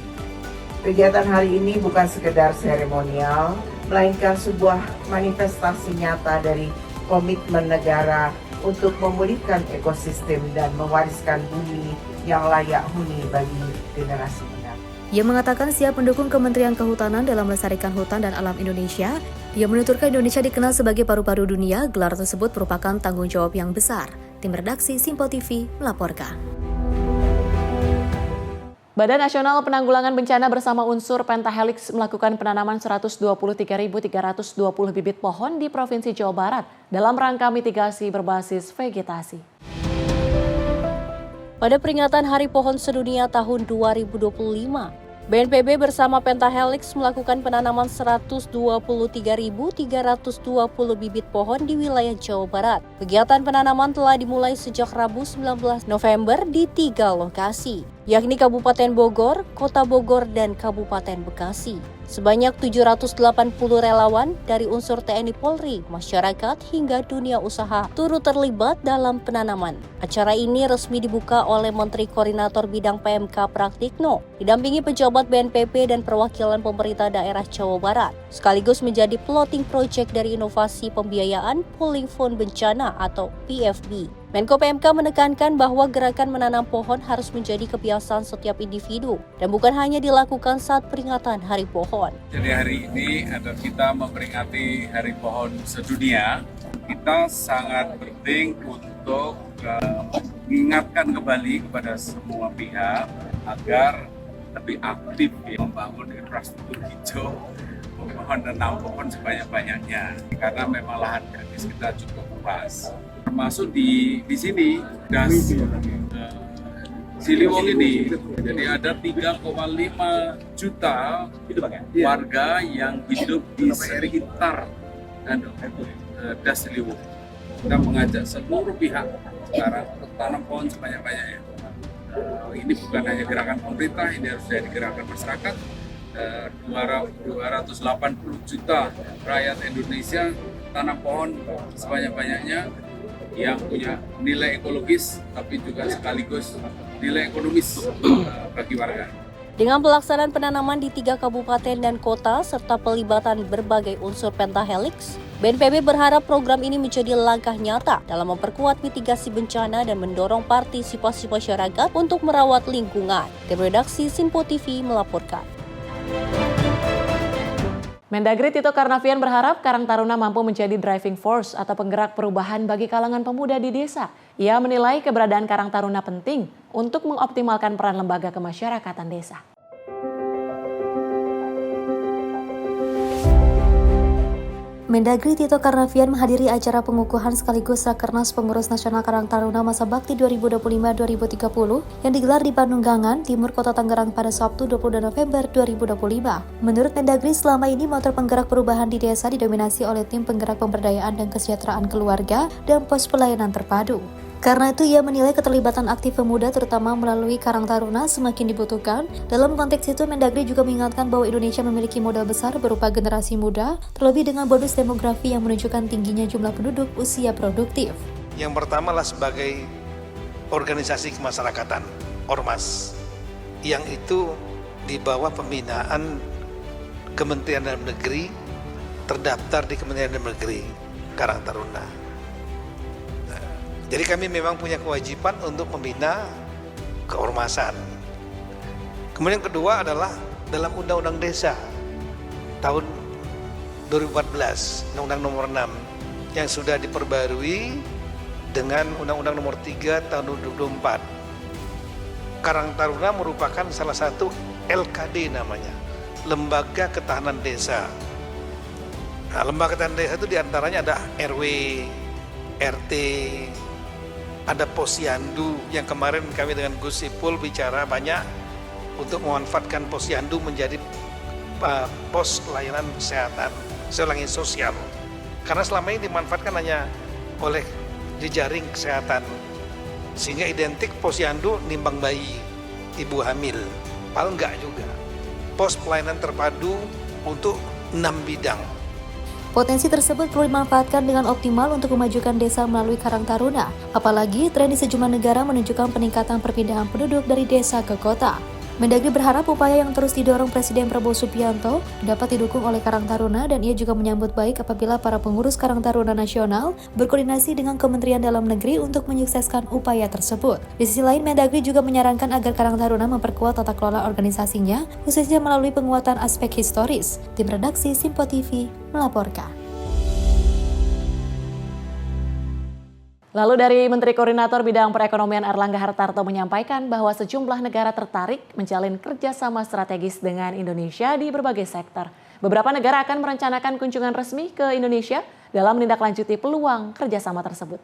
Kegiatan hari ini bukan sekedar seremonial, melainkan sebuah manifestasi nyata dari komitmen negara untuk memulihkan ekosistem dan mewariskan bumi yang layak huni bagi generasi mendatang.
Ia mengatakan siap mendukung Kementerian Kehutanan dalam melestarikan hutan dan alam Indonesia. Ia menuturkan Indonesia dikenal sebagai paru-paru dunia, gelar tersebut merupakan tanggung jawab yang besar. Tim redaksi Simpo TV melaporkan.
Badan Nasional Penanggulangan Bencana bersama unsur Pentahelix melakukan penanaman 123.320 bibit pohon di Provinsi Jawa Barat dalam rangka mitigasi berbasis vegetasi.
Pada peringatan Hari Pohon Sedunia tahun 2025, BNPB bersama Pentahelix melakukan penanaman 123.320 bibit pohon di wilayah Jawa Barat. Kegiatan penanaman telah dimulai sejak Rabu 19 November di 3 lokasi, yakni Kabupaten Bogor, Kota Bogor, dan Kabupaten Bekasi. Sebanyak 780 relawan dari unsur TNI Polri, masyarakat, hingga dunia usaha turut terlibat dalam penanaman. Acara ini resmi dibuka oleh Menteri Koordinator Bidang PMK Praktikno, didampingi pejabat BNPB dan perwakilan pemerintah daerah Jawa Barat, sekaligus menjadi plotting project dari inovasi pembiayaan Pooling Fund Bencana atau PFB. Menko PMK menekankan bahwa gerakan menanam pohon harus menjadi kebiasaan setiap individu dan bukan hanya dilakukan saat peringatan Hari Pohon.
Jadi hari ini ada kita memperingati Hari Pohon Sedunia. Kita sangat penting untuk mengingatkan kembali kepada semua pihak agar lebih aktif membangun infrastruktur hijau, menanam pohon sebanyak-banyaknya karena memang lahan gratis kita cukup luas. Termasuk di sini das Siliwung ini, jadi ada 3,5 juta warga yang hidup di sekitar das Siliwung. Kita mengajak seluruh pihak sekarang untuk tanam pohon sebanyak-banyaknya. Ini bukan hanya gerakan pemerintah, ini harus jadi gerakan masyarakat. 280 juta rakyat Indonesia tanam pohon sebanyak-banyaknya yang punya nilai ekologis tapi juga sekaligus nilai ekonomis bagi warga.
Dengan pelaksanaan penanaman di 3 kabupaten dan kota serta pelibatan berbagai unsur Pentahelix, BNPB berharap program ini menjadi langkah nyata dalam memperkuat mitigasi bencana dan mendorong partisipasi masyarakat untuk merawat lingkungan. Tim redaksi Simpo TV melaporkan.
Mendagri Tito Karnavian berharap Karang Taruna mampu menjadi driving force atau penggerak perubahan bagi kalangan pemuda di desa. Ia menilai keberadaan Karang Taruna penting untuk mengoptimalkan peran lembaga kemasyarakatan desa.
Mendagri Tito Karnavian menghadiri acara pengukuhan sekaligus Rakernas Pengurus Nasional Karang Taruna Masa Bakti 2025-2030 yang digelar di Bandung Gangan, Timur Kota Tangerang pada Sabtu 22 November 2025. Menurut Mendagri, selama ini motor penggerak perubahan di desa didominasi oleh tim penggerak pemberdayaan dan kesejahteraan keluarga dan pos pelayanan terpadu. Karena itu ia menilai keterlibatan aktif pemuda terutama melalui Karang Taruna semakin dibutuhkan. Dalam konteks itu Mendagri juga mengingatkan bahwa Indonesia memiliki modal besar berupa generasi muda, terlebih dengan bonus demografi yang menunjukkan tingginya jumlah penduduk usia produktif.
Yang pertama lah sebagai organisasi kemasyarakatan, Ormas, yang itu di bawah pembinaan Kementerian Dalam Negeri, terdaftar di Kementerian Dalam Negeri, Karang Taruna. Jadi kami memang punya kewajiban untuk membina keormasan. Kemudian yang kedua adalah dalam Undang-Undang Desa tahun 2014, Undang-Undang Nomor 6 yang sudah diperbarui dengan Undang-Undang Nomor 3 tahun 2024. Karang Taruna merupakan salah satu LKD namanya, Lembaga Ketahanan Desa. Nah, Lembaga Ketahanan Desa itu diantaranya ada RW, RT, ada Posyandu yang kemarin kami dengan Gus Ipul bicara banyak untuk memanfaatkan Posyandu menjadi pos layanan kesehatan, sosial. Karena selama ini dimanfaatkan hanya oleh jejaring kesehatan, sehingga identik Posyandu nimbang bayi, ibu hamil. Padahal enggak juga. Pos pelayanan terpadu untuk 6 bidang.
Potensi tersebut perlu dimanfaatkan dengan optimal untuk memajukan desa melalui Karang Taruna. Apalagi tren di sejumlah negara menunjukkan peningkatan perpindahan penduduk dari desa ke kota. Mendagri berharap upaya yang terus didorong Presiden Prabowo Subianto dapat didukung oleh Karang Taruna, dan ia juga menyambut baik apabila para pengurus Karang Taruna Nasional berkoordinasi dengan Kementerian Dalam Negeri untuk menyukseskan upaya tersebut. Di sisi lain, Mendagri juga menyarankan agar Karang Taruna memperkuat tata kelola organisasinya, khususnya melalui penguatan aspek historis. Tim redaksi Simpo TV melaporkan.
Lalu dari Menteri Koordinator Bidang Perekonomian Airlangga Hartarto menyampaikan bahwa sejumlah negara tertarik menjalin kerjasama strategis dengan Indonesia di berbagai sektor. Beberapa negara akan merencanakan kunjungan resmi ke Indonesia dalam menindaklanjuti peluang kerjasama tersebut.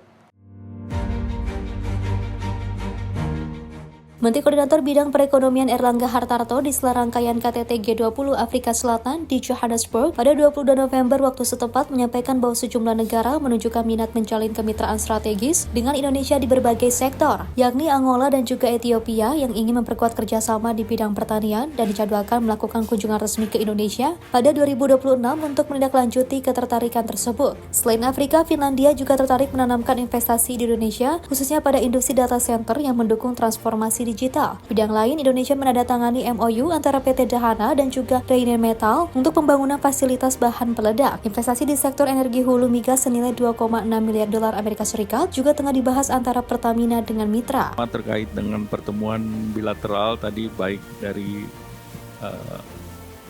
Menteri Koordinator Bidang Perekonomian Airlangga Hartarto di sela rangkaian KTT G20 Afrika Selatan di Johannesburg pada 22 November waktu setempat menyampaikan bahwa sejumlah negara menunjukkan minat menjalin kemitraan strategis dengan Indonesia di berbagai sektor, yakni Angola dan juga Ethiopia yang ingin memperkuat kerjasama di bidang pertanian dan dijadwalkan melakukan kunjungan resmi ke Indonesia pada 2026 untuk menindaklanjuti ketertarikan tersebut. Selain Afrika, Finlandia juga tertarik menanamkan investasi di Indonesia, khususnya pada industri data center yang mendukung transformasi digital. Bidang lain, Indonesia menandatangani MOU antara PT Dahana dan juga Rainier Metal untuk pembangunan fasilitas bahan peledak. Investasi di sektor energi hulu migas senilai 2,6 miliar dolar Amerika Serikat juga tengah dibahas antara Pertamina dengan mitra.
Terkait dengan pertemuan bilateral tadi baik dari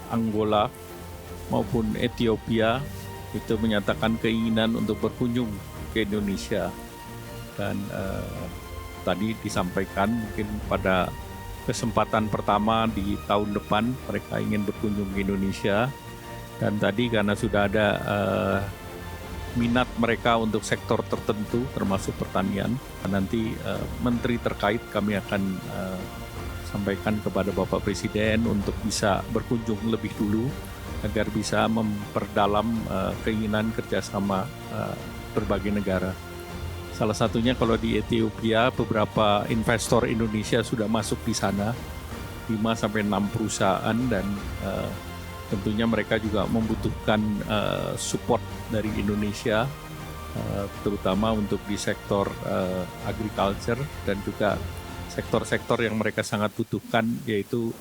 Angola maupun Ethiopia itu menyatakan keinginan untuk berkunjung ke Indonesia, dan tadi disampaikan mungkin pada kesempatan pertama di tahun depan mereka ingin berkunjung ke Indonesia, dan tadi karena sudah ada minat mereka untuk sektor tertentu termasuk pertanian, nanti menteri terkait kami akan sampaikan kepada Bapak Presiden untuk bisa berkunjung lebih dulu agar bisa memperdalam keinginan kerjasama berbagai negara. Salah satunya kalau di Ethiopia, beberapa investor Indonesia sudah masuk di sana, 5-6 perusahaan, dan tentunya mereka juga membutuhkan support dari Indonesia, terutama untuk di sektor agriculture dan juga sektor-sektor yang mereka sangat butuhkan, yaitu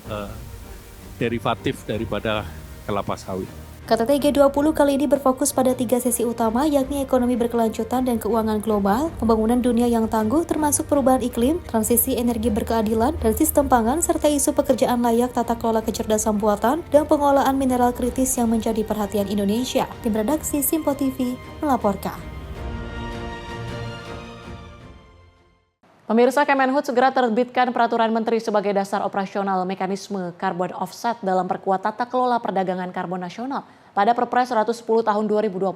derivatif daripada kelapa sawit.
KTT G20 kali ini berfokus pada 3 sesi utama, yakni ekonomi berkelanjutan dan keuangan global, pembangunan dunia yang tangguh termasuk perubahan iklim, transisi energi berkeadilan, dan sistem pangan, serta isu pekerjaan layak, tata kelola kecerdasan buatan, dan pengolahan mineral kritis yang menjadi perhatian Indonesia. Tim redaksi Simpo TV melaporkan.
Pemirsa, Kemenhub segera terbitkan peraturan menteri sebagai dasar operasional mekanisme carbon offset dalam perkuat tata kelola perdagangan karbon nasional pada Perpres 110 tahun 2025.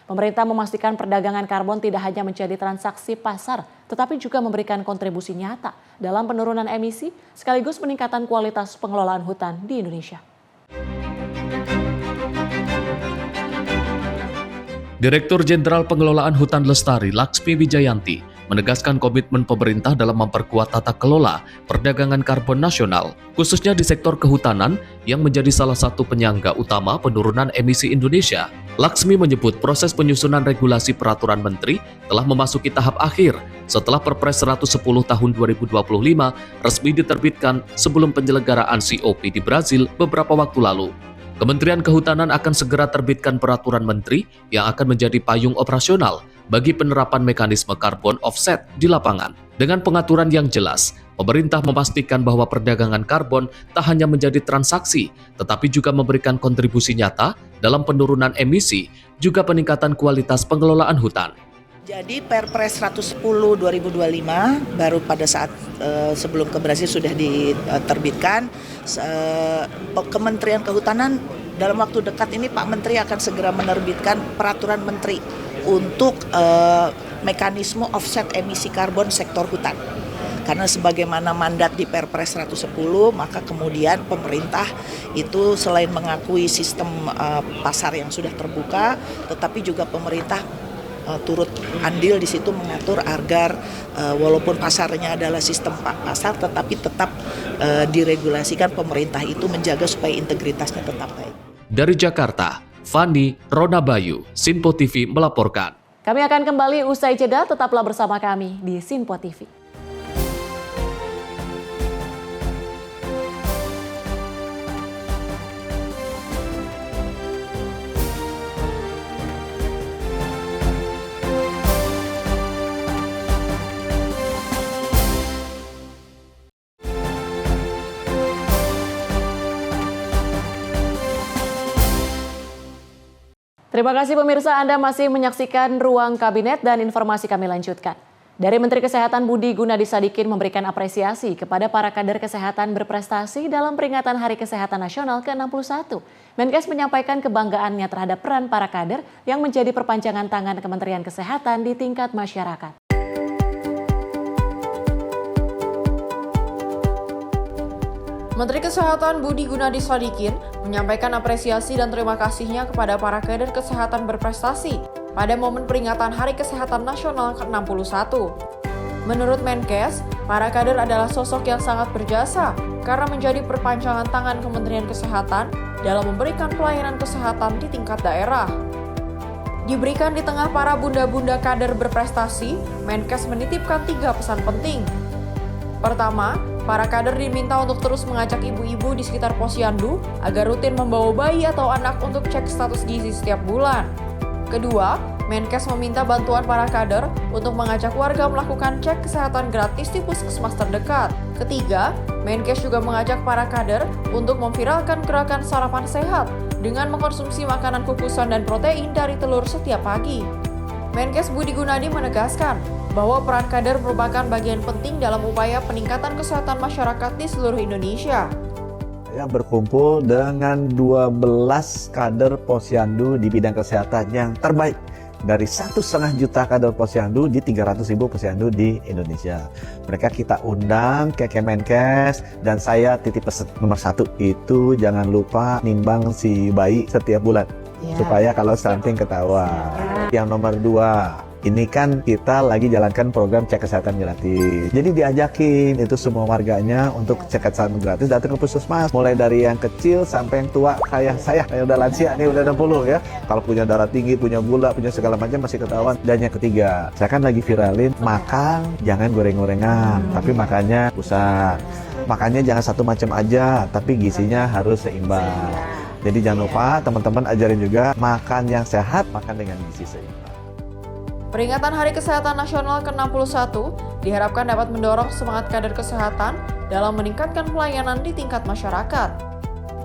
Pemerintah memastikan perdagangan karbon tidak hanya menjadi transaksi pasar, tetapi juga memberikan kontribusi nyata dalam penurunan emisi sekaligus peningkatan kualitas pengelolaan hutan di Indonesia.
Direktur Jenderal Pengelolaan Hutan Lestari Laksmi Wijayanti menegaskan komitmen pemerintah dalam memperkuat tata kelola perdagangan karbon nasional, khususnya di sektor kehutanan yang menjadi salah satu penyangga utama penurunan emisi Indonesia. Laksmi menyebut proses penyusunan regulasi peraturan menteri telah memasuki tahap akhir setelah Perpres 110 tahun 2025 resmi diterbitkan sebelum penyelenggaraan COP di Brazil beberapa waktu lalu. Kementerian Kehutanan akan segera terbitkan peraturan menteri yang akan menjadi payung operasional bagi penerapan mekanisme karbon offset di lapangan. Dengan pengaturan yang jelas, pemerintah memastikan bahwa perdagangan karbon tak hanya menjadi transaksi, tetapi juga memberikan kontribusi nyata dalam penurunan emisi, juga peningkatan kualitas pengelolaan hutan.
Jadi Perpres 110 2025 baru pada saat sebelum Keberhasilan sudah diterbitkan. Kementerian Kehutanan dalam waktu dekat ini Pak Menteri akan segera menerbitkan peraturan menteri untuk mekanisme offset emisi karbon sektor hutan. Karena sebagaimana mandat di Perpres 110, maka kemudian pemerintah itu selain mengakui sistem pasar yang sudah terbuka, tetapi juga pemerintah turut andil di situ mengatur agar walaupun pasarnya adalah sistem pasar, tetapi tetap diregulasikan, pemerintah itu menjaga supaya integritasnya tetap baik.
Dari Jakarta, Fani Ronabayu, Sinpo TV melaporkan.
Kami akan kembali usai jeda, tetaplah bersama kami di Sinpo TV. Terima kasih pemirsa, Anda masih menyaksikan Ruang Kabinet dan informasi kami lanjutkan. Dari Menteri Kesehatan Budi Gunadi Sadikin memberikan apresiasi kepada para kader kesehatan berprestasi dalam peringatan Hari Kesehatan Nasional ke-61. Menkes menyampaikan kebanggaannya terhadap peran para kader yang menjadi perpanjangan tangan Kementerian Kesehatan di tingkat masyarakat.
Menteri Kesehatan Budi Gunadi Sadikin menyampaikan apresiasi dan terima kasihnya kepada para kader kesehatan berprestasi pada momen peringatan Hari Kesehatan Nasional ke-61. Menurut Menkes, para kader adalah sosok yang sangat berjasa karena menjadi perpanjangan tangan Kementerian Kesehatan dalam memberikan pelayanan kesehatan di tingkat daerah. Diberikan di tengah para bunda-bunda kader berprestasi, Menkes menitipkan 3 pesan penting. Pertama, para kader diminta untuk terus mengajak ibu-ibu di sekitar posyandu agar rutin membawa bayi atau anak untuk cek status gizi setiap bulan. Kedua, Menkes meminta bantuan para kader untuk mengajak warga melakukan cek kesehatan gratis di puskesmas terdekat. Ketiga, Menkes juga mengajak para kader untuk memviralkan gerakan sarapan sehat dengan mengkonsumsi makanan kukusan dan protein dari telur setiap pagi. Menkes Budi Gunadi menegaskan bahwa peran kader merupakan bagian penting dalam upaya peningkatan kesehatan masyarakat di seluruh Indonesia.
Saya berkumpul dengan 12 kader posyandu di bidang kesehatan yang terbaik. Dari 1,5 juta kader posyandu di 300.000 posyandu di Indonesia. Mereka kita undang ke Kemenkes dan saya titip pesan nomor 1 itu jangan lupa nimbang si bayi setiap bulan. Supaya kalau stunting ketahuan. Yang nomor 2, ini kan kita lagi jalankan program cek kesehatan gratis. Jadi diajakin itu semua warganya untuk cek kesehatan gratis datang ke puskesmas. Mulai dari yang kecil sampai yang tua kayak saya, yang udah lansia nih, udah 60 ya. Kalau punya darah tinggi, punya gula, punya segala macam masih ketahuan. Dan yang ketiga, saya kan lagi viralin makan jangan goreng-gorengan, tapi makannya pusat. Makannya jangan satu macam aja, tapi gizinya harus seimbang. Jadi jangan lupa teman-teman ajarin juga makan yang sehat, makan dengan gizi seimbang.
Peringatan Hari Kesehatan Nasional ke-61 diharapkan dapat mendorong semangat kader kesehatan dalam meningkatkan pelayanan di tingkat masyarakat.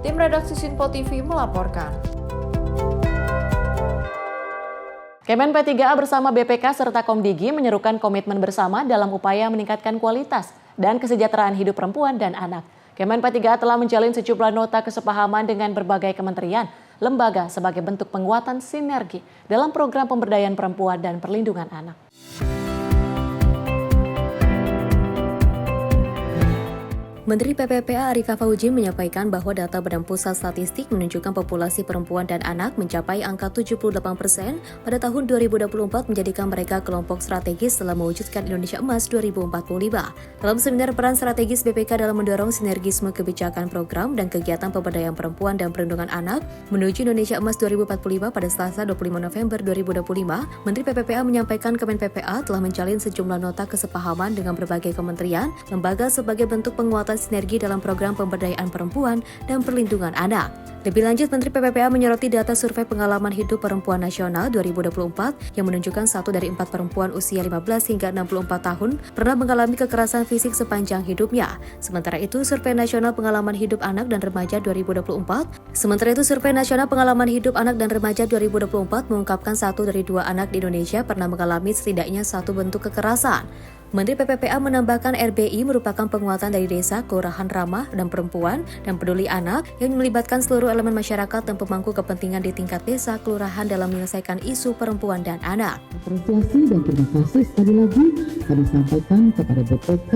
Tim redaksi Sinpo TV melaporkan.
Kemen P3A bersama BPK serta Komdigi menyerukan komitmen bersama dalam upaya meningkatkan kualitas dan kesejahteraan hidup perempuan dan anak. Kemen P3A telah menjalin sejumlah nota kesepahaman dengan berbagai kementerian, lembaga sebagai bentuk penguatan sinergi dalam program pemberdayaan perempuan dan perlindungan anak.
Menteri PPPA Arika Fauji menyampaikan bahwa data Badan Pusat Statistik menunjukkan populasi perempuan dan anak mencapai angka 78% pada tahun 2024 menjadikan mereka kelompok strategis dalam mewujudkan Indonesia Emas 2045. Dalam seminar peran strategis BPK dalam mendorong sinergisme kebijakan program dan kegiatan pemberdayaan perempuan dan perlindungan anak menuju Indonesia Emas 2045 pada Selasa 25 November 2025, Menteri PPPA menyampaikan Kemen PPA telah menjalin sejumlah nota kesepahaman dengan berbagai kementerian, lembaga sebagai bentuk penguatan sinergi dalam program pemberdayaan perempuan dan perlindungan anak. Lebih lanjut, Menteri PPPA menyoroti data survei pengalaman hidup perempuan nasional 2024 yang menunjukkan 1 dari 4 perempuan usia 15 hingga 64 tahun pernah mengalami kekerasan fisik sepanjang hidupnya. Sementara itu, survei nasional pengalaman hidup anak dan remaja 2024 mengungkapkan 1 dari 2 anak di Indonesia pernah mengalami setidaknya 1 bentuk kekerasan. Menteri PPPA menambahkan RBI merupakan penguatan dari desa, kelurahan ramah dan perempuan, dan peduli anak yang melibatkan seluruh elemen masyarakat dan pemangku kepentingan di tingkat desa, kelurahan dalam menyelesaikan isu perempuan dan anak.
Apresiasi dan terima kasih sekali lagi kami sampaikan kepada BPK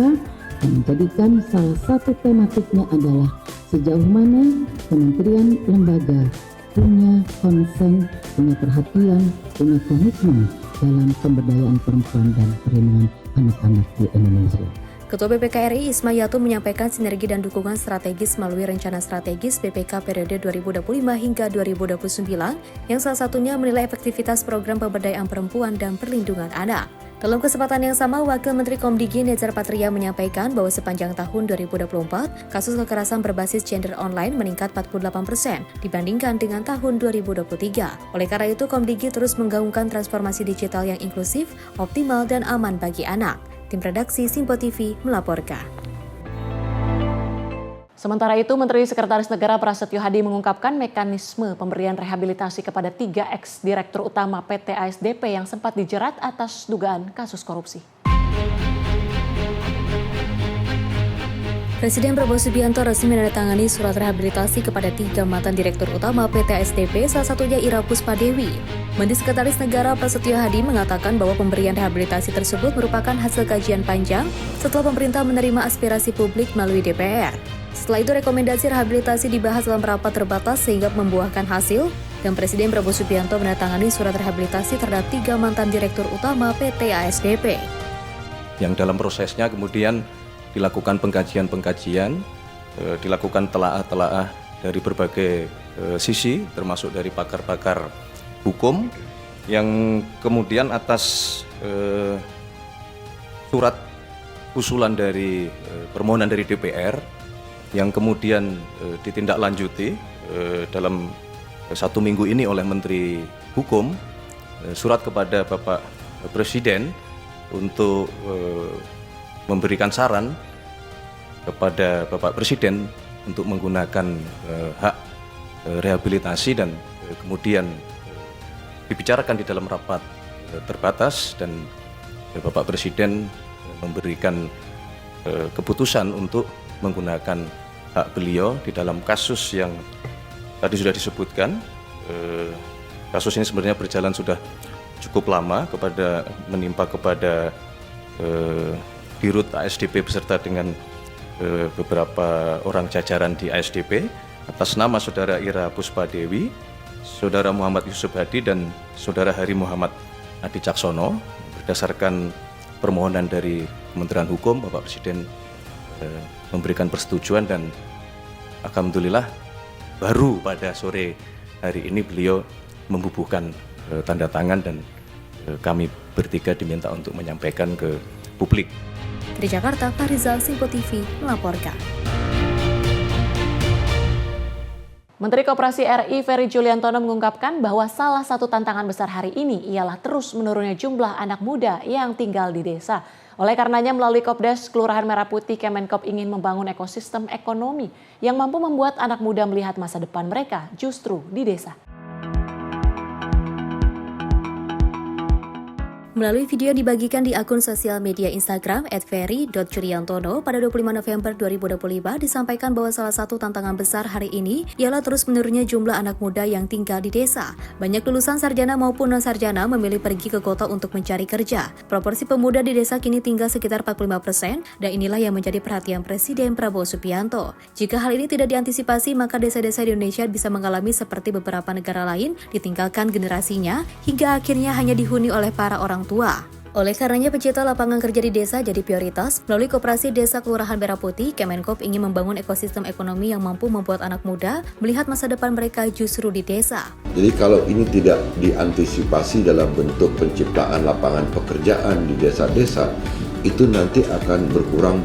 yang menjadikan salah satu tematiknya adalah sejauh mana kementerian lembaga punya concern, punya perhatian, punya komitmen dalam pemberdayaan perempuan dan perlindungan anak-anak di Indonesia.
Ketua BPK RI Isma Yatum menyampaikan sinergi dan dukungan strategis melalui rencana strategis BPK periode 2025 hingga 2029 yang salah satunya menilai efektivitas program pemberdayaan perempuan dan perlindungan anak. Dalam kesempatan yang sama, Wakil Menteri Komdigi Nezar Patria menyampaikan bahwa sepanjang tahun 2024, kasus kekerasan berbasis gender online meningkat 48% dibandingkan dengan tahun 2023. Oleh karena itu, Komdigi terus menggaungkan transformasi digital yang inklusif, optimal, dan aman bagi anak. Tim redaksi Simpo TV melaporkan.
Sementara itu, Menteri Sekretaris Negara Prasetyo Hadi mengungkapkan mekanisme pemberian rehabilitasi kepada 3 ex-direktur utama PT ASDP yang sempat dijerat atas dugaan kasus korupsi.
Presiden Prabowo Subianto resmi menandatangani surat rehabilitasi kepada 3 mantan direktur utama PT ASDP, salah satunya Ira Puspadewi. Menteri Sekretaris Negara Prasetyo Hadi mengatakan bahwa pemberian rehabilitasi tersebut merupakan hasil kajian panjang setelah pemerintah menerima aspirasi publik melalui DPR. Setelah itu, rekomendasi rehabilitasi dibahas dalam rapat terbatas sehingga membuahkan hasil, dan Presiden Prabowo Subianto menandatangani surat rehabilitasi terhadap 3 mantan direktur utama PT ASDP.
Yang dalam prosesnya kemudian dilakukan pengkajian-pengkajian, dilakukan telaah-telaah dari berbagai sisi, termasuk dari pakar-pakar hukum, yang kemudian atas surat usulan dari permohonan dari DPR, yang kemudian ditindaklanjuti dalam 1 minggu ini oleh Menteri Hukum, surat kepada Bapak Presiden untuk memberikan saran kepada Bapak Presiden untuk menggunakan hak rehabilitasi, dan kemudian dibicarakan di dalam rapat terbatas, dan Bapak Presiden memberikan keputusan untuk menggunakan hak beliau di dalam kasus yang tadi sudah disebutkan. Kasus ini sebenarnya berjalan sudah cukup lama, menimpa kepada Dirut ASDP beserta dengan beberapa orang jajaran di ASDP atas nama Saudara Ira Puspadewi, Saudara Muhammad Yusuf Hadi, dan Saudara Hari Muhammad Adi Caksono. Berdasarkan permohonan dari Kementerian Hukum, Bapak Presiden memberikan persetujuan, dan alhamdulillah baru pada sore hari ini beliau membubuhkan tanda tangan, dan kami bertiga diminta untuk menyampaikan ke publik.
Dari Jakarta, Farizal, Simpo TV melaporkan.
Menteri Koperasi RI Ferry Juliantono mengungkapkan bahwa salah satu tantangan besar hari ini ialah terus menurunnya jumlah anak muda yang tinggal di desa. Oleh karenanya, melalui Kopdes Kelurahan Merah Putih, Kemenkop ingin membangun ekosistem ekonomi yang mampu membuat anak muda melihat masa depan mereka justru di desa.
Melalui video yang dibagikan di akun sosial media Instagram @ferry.juliantono pada 25 November 2025 disampaikan bahwa salah satu tantangan besar hari ini ialah terus menurunnya jumlah anak muda yang tinggal di desa. Banyak lulusan sarjana maupun non-sarjana memilih pergi ke kota untuk mencari kerja. Proporsi pemuda di desa kini tinggal sekitar 45%, dan inilah yang menjadi perhatian Presiden Prabowo Subianto. Jika hal ini tidak diantisipasi, maka desa-desa di Indonesia bisa mengalami seperti beberapa negara lain, ditinggalkan generasinya hingga akhirnya hanya dihuni oleh para orang tua. Oleh karenanya, pencipta lapangan kerja di desa jadi prioritas. Melalui Koperasi Desa Kelurahan Merah Putih, Kemenkop ingin membangun ekosistem ekonomi yang mampu membuat anak muda melihat masa depan mereka justru di desa.
Jadi kalau ini tidak diantisipasi dalam bentuk penciptaan lapangan pekerjaan di desa-desa, itu nanti akan berkurang.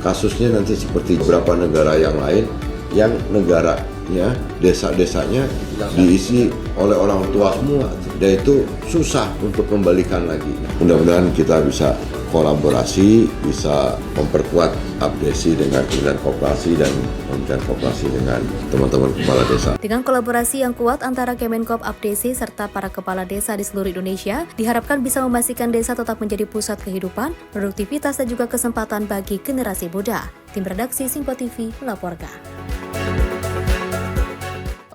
Kasusnya nanti seperti beberapa negara yang lain, yang negara ya desa-desanya diisi oleh orang tua semua, dan itu susah untuk kembalikan lagi. Mudah-mudahan kita bisa kolaborasi, bisa memperkuat abdesi dengan Kementerian Koperasi dan Kementerian Koperasi dengan teman-teman kepala desa.
Dengan kolaborasi yang kuat antara Kemenkop Abdesi serta para kepala desa di seluruh Indonesia, diharapkan bisa memastikan desa tetap menjadi pusat kehidupan, produktivitas dan juga kesempatan bagi generasi muda. Tim redaksi Simpo TV melaporkan.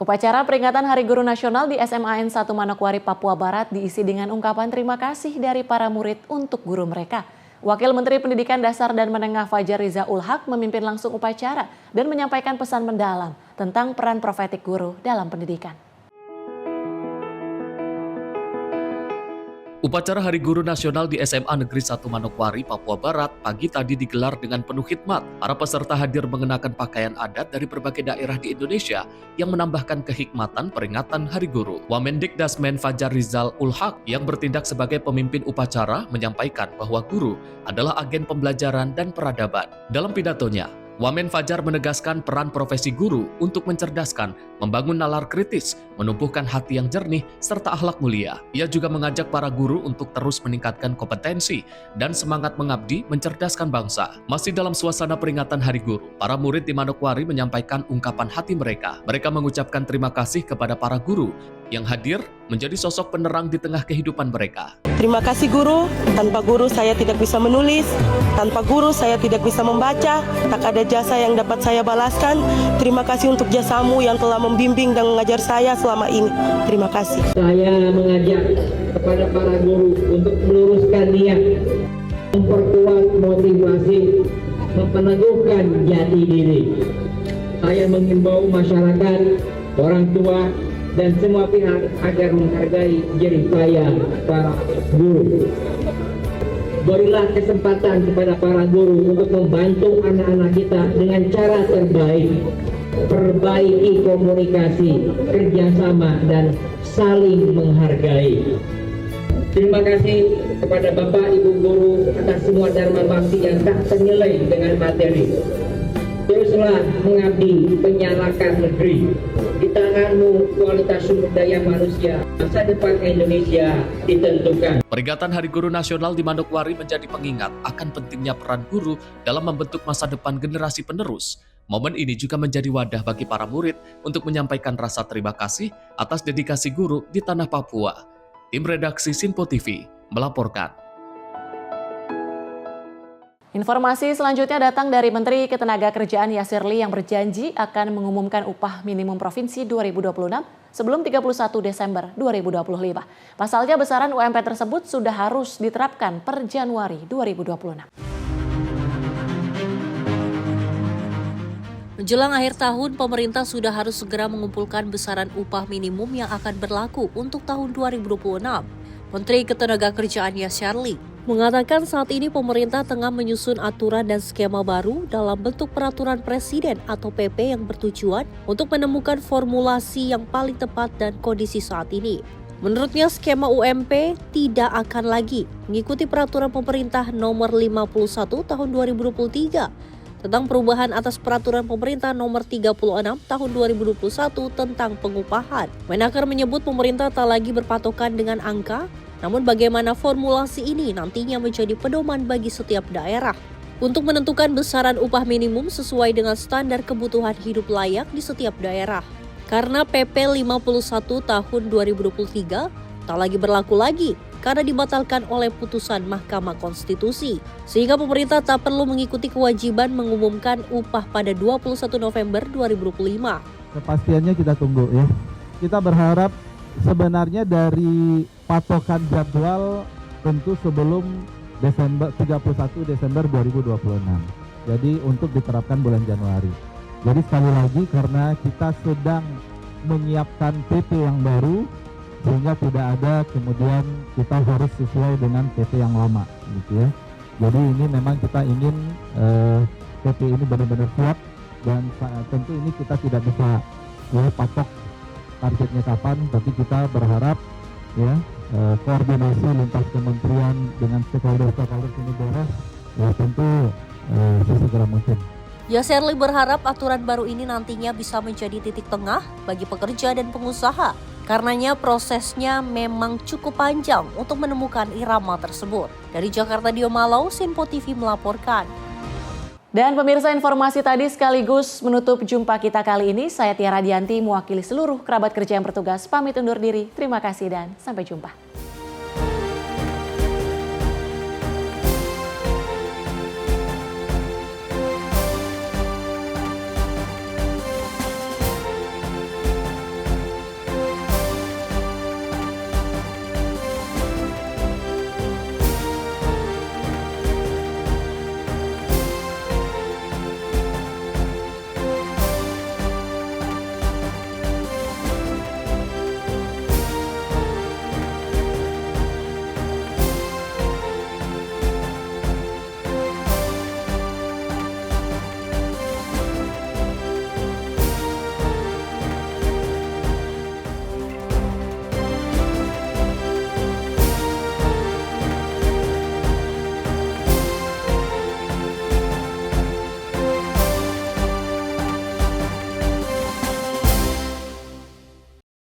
Upacara peringatan Hari Guru Nasional di SMAN 1 Manokwari, Papua Barat diisi dengan ungkapan terima kasih dari para murid untuk guru mereka. Wakil Menteri Pendidikan Dasar dan Menengah Fajar Riza Ulhaq memimpin langsung upacara dan menyampaikan pesan mendalam tentang peran profetik guru dalam pendidikan.
Upacara Hari Guru Nasional di SMA Negeri 1 Manokwari, Papua Barat pagi tadi digelar dengan penuh khidmat. Para peserta hadir mengenakan pakaian adat dari berbagai daerah di Indonesia yang menambahkan kehikmatan peringatan Hari Guru. Wamendikdasmen Fajar Rizal Ulhaq yang bertindak sebagai pemimpin upacara menyampaikan bahwa guru adalah agen pembelajaran dan peradaban. Dalam pidatonya, Wamen Fajar menegaskan peran profesi guru untuk mencerdaskan, membangun nalar kritis, menumbuhkan hati yang jernih, serta akhlak mulia. Ia juga mengajak para guru untuk terus meningkatkan kompetensi dan semangat mengabdi mencerdaskan bangsa. Masih dalam suasana peringatan Hari Guru, para murid di Manokwari menyampaikan ungkapan hati mereka. Mereka mengucapkan terima kasih kepada para guru yang hadir menjadi sosok penerang di tengah kehidupan mereka.
Terima kasih guru, tanpa guru saya tidak bisa menulis, tanpa guru saya tidak bisa membaca, tak ada jasa yang dapat saya balaskan. Terima kasih untuk jasamu yang telah membimbing dan mengajar saya selama ini. Terima kasih.
Saya mengajak kepada para guru untuk meluruskan niat, memperkuat motivasi, mempeneguhkan jati diri. Saya mengimbau masyarakat, orang tua, dan semua pihak agar menghargai jerih payah para guru. Berilah kesempatan kepada para guru untuk membantu anak-anak kita dengan cara terbaik. Perbaiki komunikasi, kerjasama, dan saling menghargai. Terima kasih kepada Bapak Ibu Guru atas semua dharma bakti yang tak ternilai dengan materi. Teruslah mengabdi menyalakan negeri. Di tanganmu kualitas sumber daya manusia, masa depan Indonesia ditentukan.
Peringatan Hari Guru Nasional di Manokwari menjadi pengingat akan pentingnya peran guru dalam membentuk masa depan generasi penerus. Momen ini juga menjadi wadah bagi para murid untuk menyampaikan rasa terima kasih atas dedikasi guru di tanah Papua. Tim redaksi Simpo TV melaporkan.
Informasi selanjutnya datang dari Menteri Ketenagakerjaan Yasir Lee yang berjanji akan mengumumkan upah minimum provinsi 2026 sebelum 31 Desember 2025. Pasalnya besaran UMP tersebut sudah harus diterapkan per Januari 2026.
Menjelang akhir tahun, pemerintah sudah harus segera mengumpulkan besaran upah minimum yang akan berlaku untuk tahun 2026. Menteri Ketenagakerjaan Yasir Lee mengatakan saat ini pemerintah tengah menyusun aturan dan skema baru dalam bentuk peraturan presiden atau PP yang bertujuan untuk menemukan formulasi yang paling tepat dan kondisi saat ini. Menurutnya skema UMP tidak akan lagi mengikuti peraturan pemerintah nomor 51 tahun 2023 tentang perubahan atas peraturan pemerintah nomor 36 tahun 2021 tentang pengupahan. Menaker menyebut pemerintah tak lagi berpatokan dengan angka, namun bagaimana formulasi ini nantinya menjadi pedoman bagi setiap daerah untuk menentukan besaran upah minimum sesuai dengan standar kebutuhan hidup layak di setiap daerah. Karena PP 51 tahun 2023 tak lagi berlaku lagi karena dibatalkan oleh putusan Mahkamah Konstitusi. Sehingga pemerintah tak perlu mengikuti kewajiban mengumumkan upah pada 21 November 2025.
Kepastiannya kita tunggu ya. Kita berharap sebenarnya dari patokan jadwal tentu sebelum 31 Desember 2026. Jadi untuk diterapkan bulan Januari. Jadi sekali lagi karena kita sedang menyiapkan PP yang baru sehingga tidak ada kemudian kita harus sesuai dengan PP yang lama gitu ya. Jadi ini memang kita ingin PP ini benar-benar siap dan tentu ini kita tidak bisa patok targetnya kapan, tapi kita berharap ya koordinasi lintas kementerian dengan stakeholder ini beres ya tentu sesegera mungkin.
Yaserli berharap aturan baru ini nantinya bisa menjadi titik tengah bagi pekerja dan pengusaha. Karenanya prosesnya memang cukup panjang untuk menemukan irama tersebut. Dari Jakarta, Dio Malau, Sinpo TV melaporkan.
Dan pemirsa, informasi tadi sekaligus menutup jumpa kita kali ini. Saya Tiara Dianti mewakili seluruh kerabat kerja yang bertugas pamit undur diri. Terima kasih dan sampai jumpa.